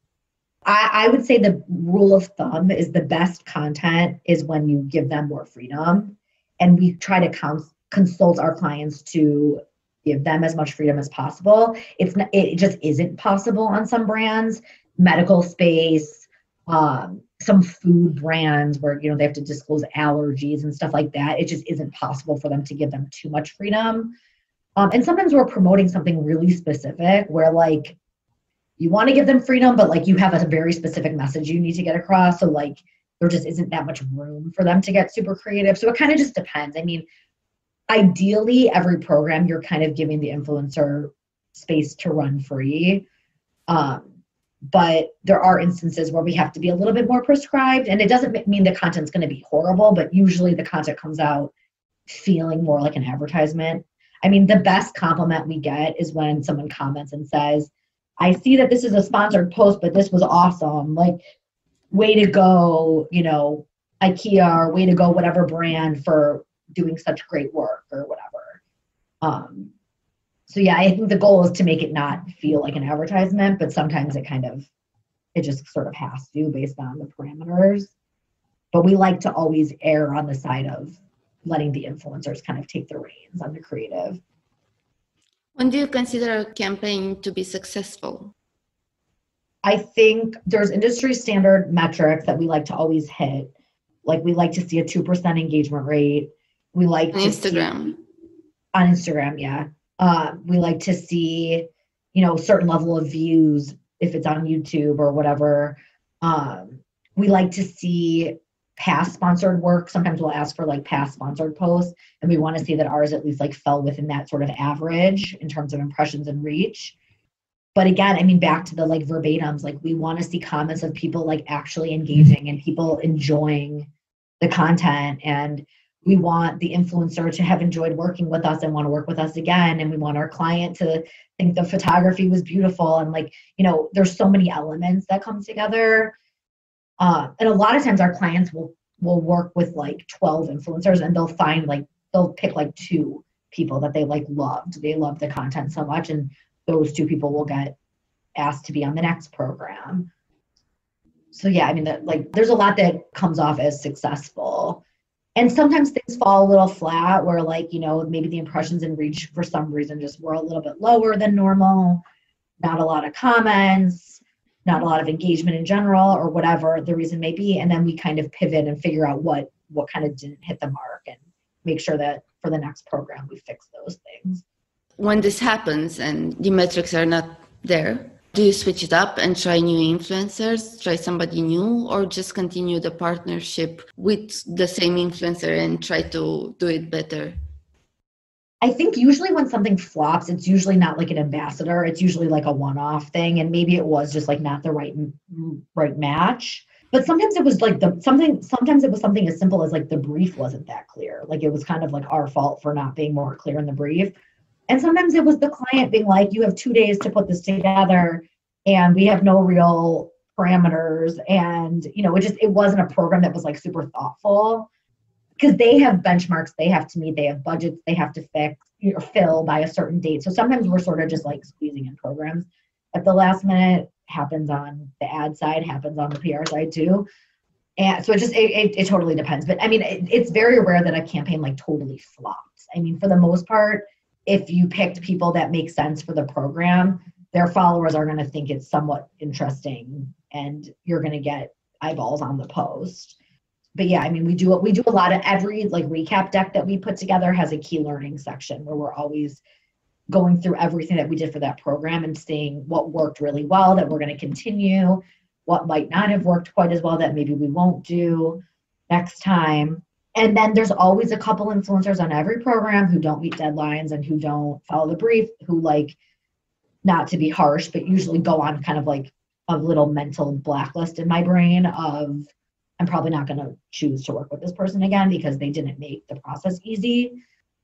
I would say the rule of thumb is the best content is when you give them more freedom. And we try to consult our clients to give them as much freedom as possible. It just isn't possible on some brands, medical space, some food brands where, they have to disclose allergies and stuff like that. It just isn't possible for them to give them too much freedom. And sometimes we're promoting something really specific where like you want to give them freedom, but like you have a very specific message you need to get across. So like there just isn't that much room for them to get super creative. So it kind of just depends. Ideally, every program you're kind of giving the influencer space to run free. But there are instances where we have to be a little bit more prescribed, and it doesn't mean the content's going to be horrible, but usually the content comes out feeling more like an advertisement. The best compliment we get is when someone comments and says, I see that this is a sponsored post, but this was awesome. Like, way to go, IKEA, or way to go, whatever brand, for doing such great work or whatever. So yeah, I think the goal is to make it not feel like an advertisement, but sometimes it just sort of has to based on the parameters. But we like to always err on the side of letting the influencers kind of take the reins on the creative. When do you consider a campaign to be successful? I think there's industry standard metrics that we like to always hit. Like we like to see a 2% engagement rate. We like on Instagram. On Instagram, yeah. We like to see, certain level of views if it's on YouTube or whatever. We like to see past sponsored work. Sometimes we'll ask for like past sponsored posts, and we want to see that ours at least like fell within that sort of average in terms of impressions and reach. But again, back to the like verbatims, like we want to see comments of people like actually engaging and people enjoying the content. And we want the influencer to have enjoyed working with us and want to work with us again. And we want our client to think the photography was beautiful. And like, there's so many elements that come together. And a lot of times our clients will work with like 12 influencers, and they'll pick like 2 people that they like loved. They love the content so much, and those 2 people will get asked to be on the next program. So yeah, there's a lot that comes off as successful. And sometimes things fall a little flat where maybe the impressions and reach for some reason just were a little bit lower than normal, not a lot of comments, not a lot of engagement in general, or whatever the reason may be. And then we kind of pivot and figure out what kind of didn't hit the mark and make sure that for the next program we fix those things. When this happens and the metrics are not there, do you switch it up and try new influencers, try somebody new, or just continue the partnership with the same influencer and try to do it better? I think usually when something flops, it's usually not like an ambassador. It's usually like a one-off thing. And maybe it was just like not the right match. But sometimes it was like sometimes it was something as simple as like the brief wasn't that clear. Like it was kind of like our fault for not being more clear in the brief. And sometimes it was the client being like, you have 2 days to put this together and we have no real parameters. And, it wasn't a program that was like super thoughtful because they have benchmarks they have to meet. They have budgets they have to fill by a certain date. So sometimes we're sort of just like squeezing in programs at the last minute. Happens on the ad side, happens on the PR side too. And so it totally depends. But I mean, it's very rare that a campaign like totally flops. I mean, for the most part, if you picked people that make sense for the program, their followers are going to think it's somewhat interesting and you're going to get eyeballs on the post. But yeah, I mean, we do a lot of every like recap deck that we put together has a key learning section where we're always going through everything that we did for that program and seeing what worked really well that we're going to continue, what might not have worked quite as well that maybe we won't do next time. And then there's always a couple influencers on every program who don't meet deadlines and who don't follow the brief, who like, not to be harsh, but usually go on kind of like a little mental blacklist in my brain of, I'm probably not going to choose to work with this person again because they didn't make the process easy.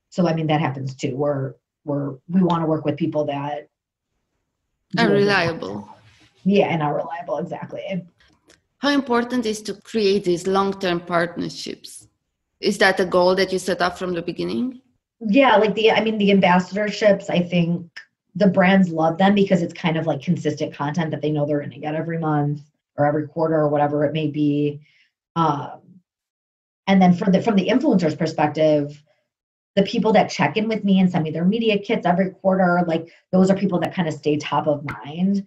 So, I mean, that happens too, where we want to work with people that are reliable. Yeah, and are reliable, exactly. How important is to create these long-term partnerships? Is that a goal that you set up from the beginning? Yeah, like the ambassadorships, I think the brands love them because it's kind of like consistent content that they know they're going to get every month or every quarter or whatever it may be. And then from the influencers perspective, the people that check in with me and send me their media kits every quarter, like those are people that kind of stay top of mind.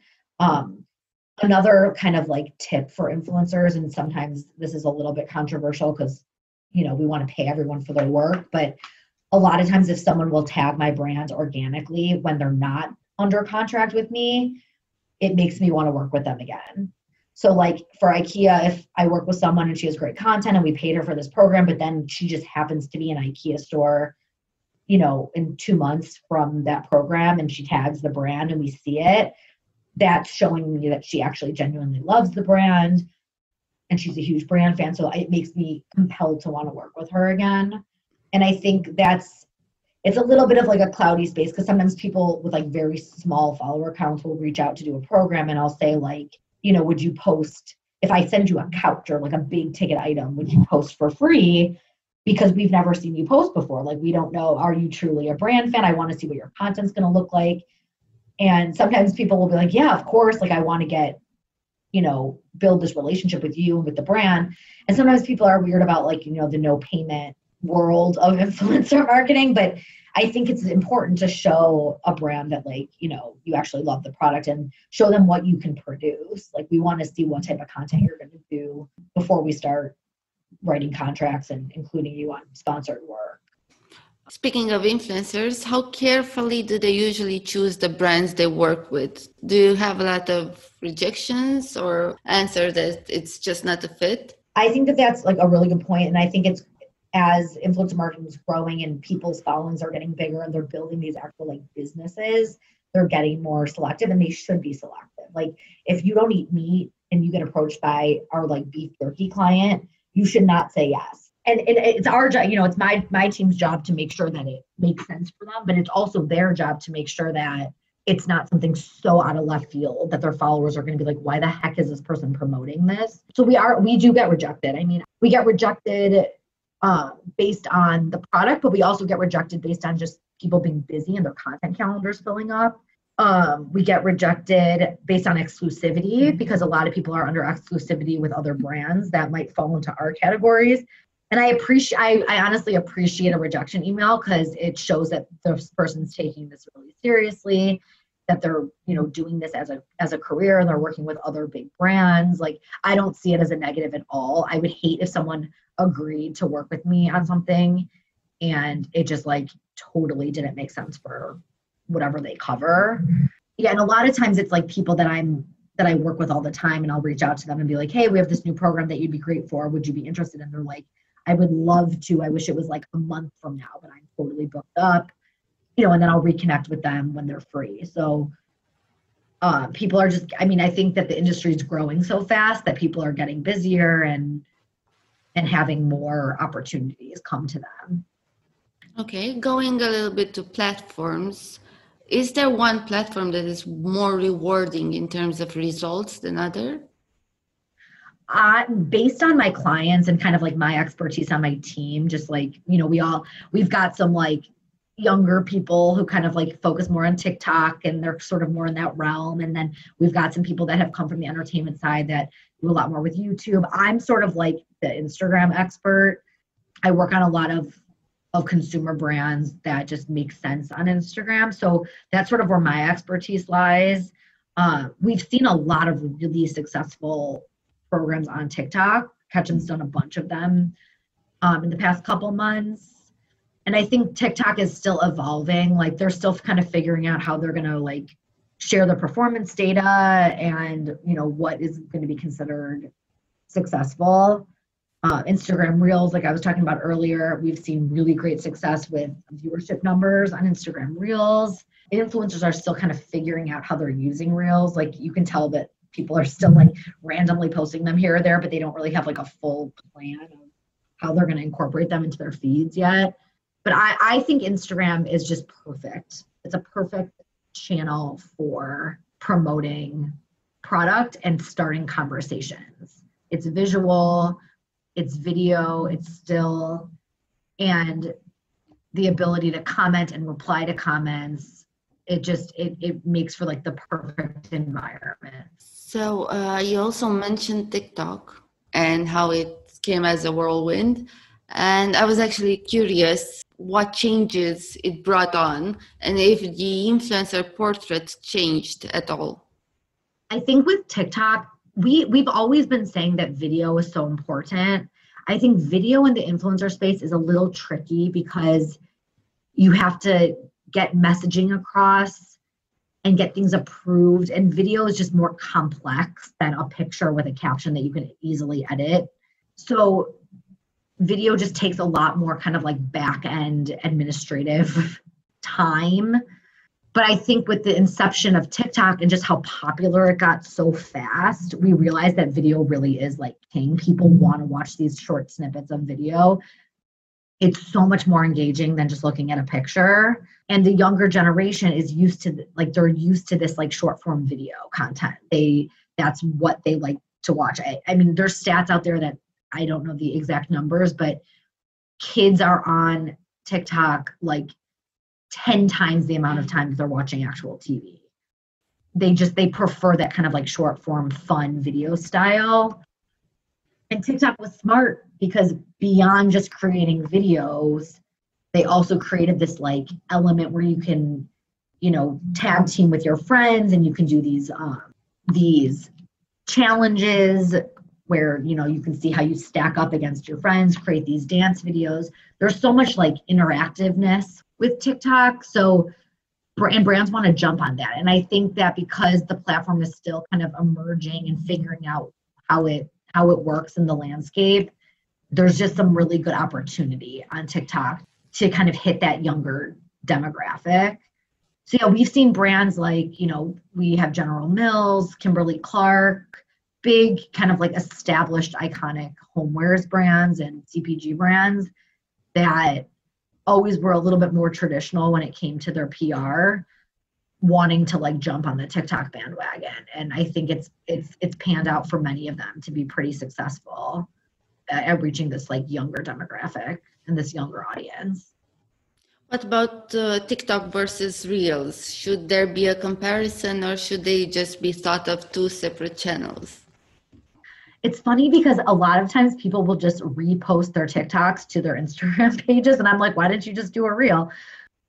Another kind of like tip for influencers, and sometimes this is a little bit controversial because, we want to pay everyone for their work, but a lot of times if someone will tag my brand organically when they're not under contract with me, it makes me want to work with them again. So like for IKEA, if I work with someone and she has great content and we paid her for this program, but then she just happens to be in an IKEA store, in 2 months from that program and she tags the brand and we see it, that's showing me that she actually genuinely loves the brand and she's a huge brand fan. So it makes me compelled to want to work with her again. And I think it's a little bit of like a cloudy space because sometimes people with like very small follower counts will reach out to do a program and I'll say like, would you post, if I send you a couch or like a big ticket item, would you post for free? Because we've never seen you post before. Like, we don't know, are you truly a brand fan? I want to see what your content's going to look like. And sometimes people will be like, yeah, of course. Like, I want to get, build this relationship with you and with the brand. And sometimes people are weird about like, the no payment world of influencer marketing. But I think it's important to show a brand that like, you actually love the product and show them what you can produce. Like, we want to see what type of content you're going to do before we start writing contracts and including you on sponsored work. Speaking of influencers, how carefully do they usually choose the brands they work with? Do you have a lot of rejections or answer that it's just not a fit? I think that that's like a really good point. And I think it's as influencer marketing is growing and people's followings are getting bigger and they're building these actual like businesses, they're getting more selective and they should be selective. Like if you don't eat meat and you get approached by our like beef jerky client, you should not say yes. And it's our job, it's my team's job to make sure that it makes sense for them, but it's also their job to make sure that it's not something so out of left field that their followers are going to be like, why the heck is this person promoting this? So we do get rejected. I mean, we get rejected based on the product, but we also get rejected based on just people being busy and their content calendars filling up. We get rejected based on exclusivity because a lot of people are under exclusivity with other brands that might fall into our categories. And I honestly appreciate a rejection email because it shows that this person's taking this really seriously, that they're, doing this as a career and they're working with other big brands. Like, I don't see it as a negative at all. I would hate if someone agreed to work with me on something and it just like totally didn't make sense for whatever they cover. Yeah. And a lot of times it's like people that I work with all the time and I'll reach out to them and be like, hey, we have this new program that you'd be great for. Would you be interested? And they're like, I would love to. I wish it was like a month from now, but I'm totally booked up, and then I'll reconnect with them when they're free. So People are just, I mean, I think that the industry is growing so fast that people are getting busier and having more opportunities come to them. Okay, going a little bit to platforms, is there one platform that is more rewarding in terms of results than other? Based on my clients and kind of like my expertise on my team, just like, you know, we've got some like younger people who kind of like focus more on TikTok and they're sort of more in that realm. And then we've got some people that have come from the entertainment side that do a lot more with YouTube. I'm sort of like the Instagram expert. I work on a lot of consumer brands that just make sense on Instagram. So that's sort of where my expertise lies. We've seen a lot of really successful programs on TikTok. Ketchum's done a bunch of them in the past couple months. And I think TikTok is still evolving. Like they're still kind of figuring out how they're going to like share the performance data and, you know, what is going to be considered successful. Instagram Reels, like I was talking about earlier, we've seen really great success with viewership numbers on Instagram Reels. Influencers are still kind of figuring out how they're using Reels. Like you can tell that people are still like randomly posting them here or there, but they don't really have like a full plan of how they're going to incorporate them into their feeds yet. But I think Instagram is just perfect. It's a perfect channel for promoting product and starting conversations. It's visual, it's video, it's still, and the ability to comment and reply to comments, it makes for like the perfect environment. So you also mentioned TikTok and how it came as a whirlwind. And I was actually curious what changes it brought on and if the influencer portrait changed at all. I think with TikTok, we've always been saying that video is so important. I think video in the influencer space is a little tricky because you have to get messaging across and get things approved. And video is just more complex than a picture with a caption that you can easily edit. So video just takes a lot more kind of like back end administrative time. But I think with the inception of TikTok and just how popular it got so fast, we realized that video really is like king. People want to watch these short snippets of video. It's so much more engaging than just looking at a picture. And the younger generation is used to, like, they're used to this like short form video content. That's what they like to watch. I mean, there's stats out there that I don't know the exact numbers, but kids are on TikTok like 10 times the amount of time that they're watching actual TV. They prefer that kind of like short form, fun video style. And TikTok was smart because beyond just creating videos, they also created this like element where you can, you know, tag team with your friends and you can do these challenges where, you know, you can see how you stack up against your friends, create these dance videos. There's so much like interactiveness with TikTok. So, and brands want to jump on that. And I think that because the platform is still kind of emerging and figuring out how it works in the landscape, there's just some really good opportunity on TikTok to kind of hit that younger demographic. So yeah, we've seen brands like, you know, we have General Mills, Kimberly-Clark, big kind of like established iconic homewares brands and CPG brands that always were a little bit more traditional when it came to their PR, wanting to like jump on the TikTok bandwagon. And I think it's panned out for many of them to be pretty successful at reaching this like younger demographic and this younger audience. What about TikTok versus Reels? Should there be a comparison or should they just be thought of two separate channels? It's funny because a lot of times people will just repost their TikToks to their Instagram pages. And I'm like, why didn't you just do a reel?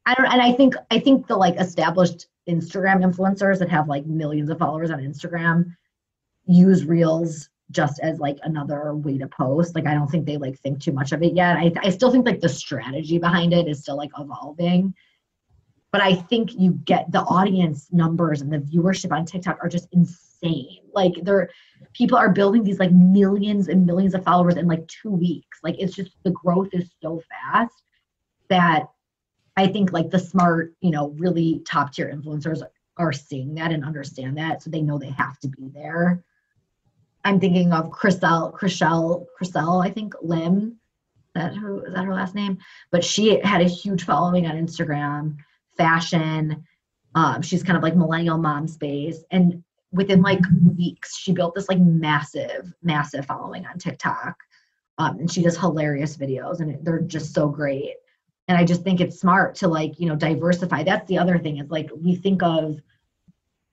I think the like established Instagram influencers that have like millions of followers on Instagram use reels just as like another way to post. Like, I don't think they like think too much of it yet. I still think like the strategy behind it is still like evolving. But I think you get the audience numbers and the viewership on TikTok are just insane. Like people are building these like millions and millions of followers in like 2 weeks. Like it's just, the growth is so fast that I think like the smart, you know, really top tier influencers are seeing that and understand that, so they know they have to be there. I'm thinking of Chriselle, I think Lim. Is that her last name? But she had a huge following on Instagram, fashion. She's kind of like millennial mom space. And within like weeks, she built this like massive following on TikTok. And she does hilarious videos and they're just so great. And I just think it's smart to like, diversify. That's the other thing is like, we think of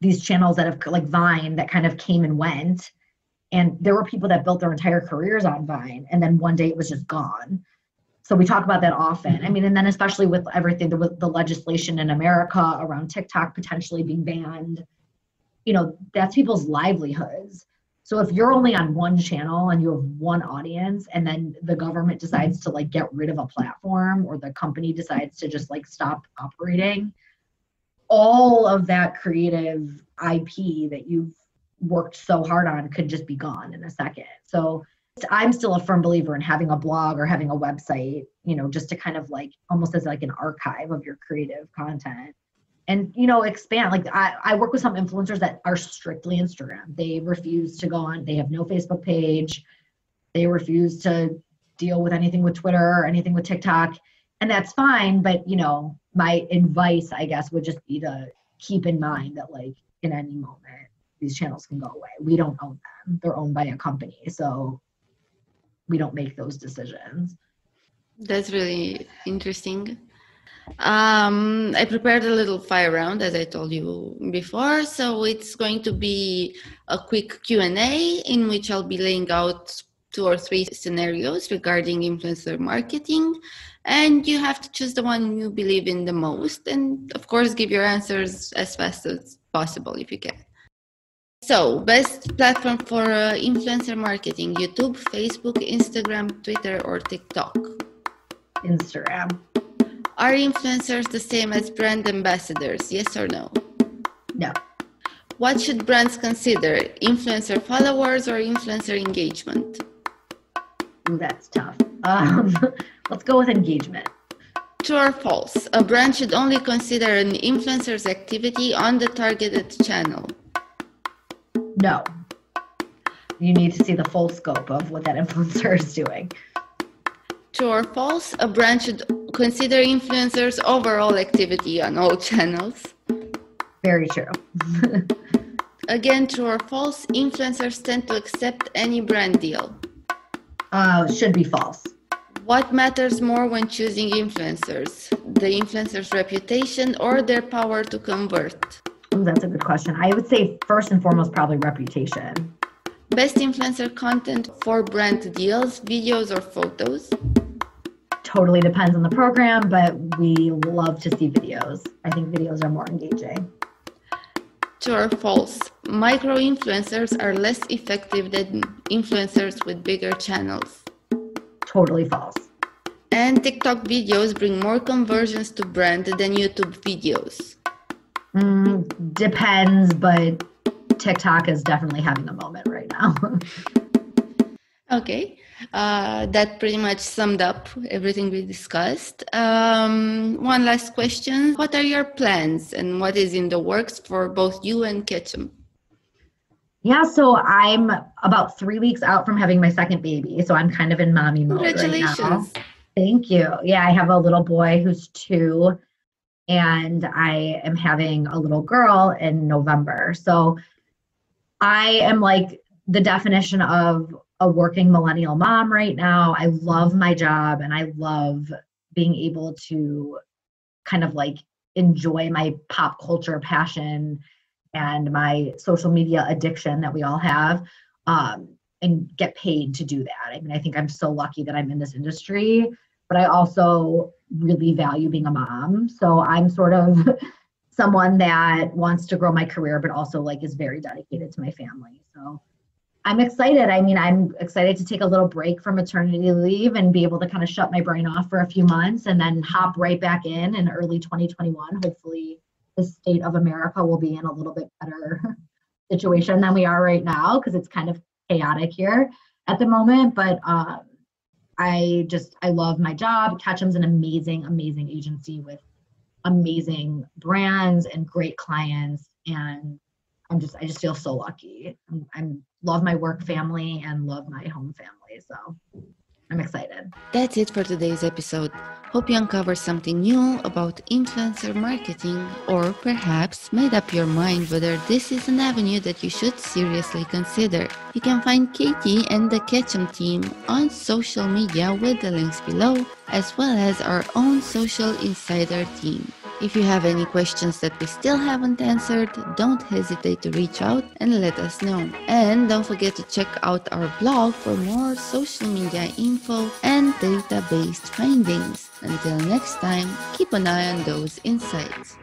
these channels that have like Vine that kind of came and went. And there were people that built their entire careers on Vine, and then one day it was just gone. So we talk about that often. I mean, and then especially with everything, the legislation in America around TikTok potentially being banned, that's people's livelihoods. So if you're only on one channel and you have one audience, and then the government decides to like get rid of a platform, or the company decides to just like stop operating, all of that creative IP that you've worked so hard on could just be gone in a second. So I'm still a firm believer in having a blog or having a website, just to kind of like almost as like an archive of your creative content and, expand. Like I work with some influencers that are strictly Instagram. They refuse to go on. They have no Facebook page. They refuse to deal with anything with Twitter or anything with TikTok. And that's fine. But, my advice, I guess, would just be to keep in mind that like in any moment, these channels can go away. We don't own them. They're owned by a company. So we don't make those decisions. That's really interesting. I prepared a little fire round, as I told you before. So it's going to be a quick Q&A in which I'll be laying out 2 or 3 scenarios regarding influencer marketing. And you have to choose the one you believe in the most. And of course, give your answers as fast as possible if you can. So, best platform for influencer marketing: YouTube, Facebook, Instagram, Twitter, or TikTok? Instagram. Are influencers the same as brand ambassadors? Yes or no? No. What should brands consider? Influencer followers or influencer engagement? Ooh, that's tough. Let's go with engagement. True or false? A brand should only consider an influencer's activity on the targeted channel. No. You need to see the full scope of what that influencer is doing. True or false? A brand should consider influencers' overall activity on all channels. Very true. Again, true or false? Influencers tend to accept any brand deal. Should be false. What matters more when choosing influencers? The influencer's reputation or their power to convert? Ooh, that's a good question. I would say first and foremost, probably reputation. Best influencer content for brand deals, videos or photos? Totally depends on the program, but we love to see videos. I think videos are more engaging. True or false? Micro-influencers are less effective than influencers with bigger channels. Totally false. And TikTok videos bring more conversions to brand than YouTube videos. Depends, but TikTok is definitely having a moment right now. Okay, that pretty much summed up everything we discussed. One last question. What are your plans and what is in the works for both you and Ketchum? Yeah, so I'm about 3 weeks out from having my second baby. So I'm kind of in mommy mode right now. Congratulations. Thank you. Yeah, I have a little boy who's 2 and I am having a little girl in November. So I am like the definition of a working millennial mom right now. I love my job and I love being able to kind of like enjoy my pop culture passion and my social media addiction that we all have, and get paid to do that. I mean, I think I'm so lucky that I'm in this industry, but I also really value being a mom. So I'm sort of someone that wants to grow my career, but also like is very dedicated to my family. So I'm excited. I mean, I'm excited to take a little break from maternity leave and be able to kind of shut my brain off for a few months and then hop right back in early 2021. Hopefully the state of America will be in a little bit better situation than we are right now because it's kind of chaotic here at the moment. But I love my job. Ketchum's an amazing, amazing agency with amazing brands and great clients. And I just feel so lucky. I love my work family and love my home family. So I'm excited. That's it for today's episode. Hope you uncovered something new about influencer marketing, or perhaps made up your mind whether this is an avenue that you should seriously consider. You can find Katie and the Ketchum team on social media with the links below, as well as our own Socialinsider team. If you have any questions that we still haven't answered, don't hesitate to reach out and let us know. And don't forget to check out our blog for more social media info and data-based findings. Until next time, keep an eye on those insights.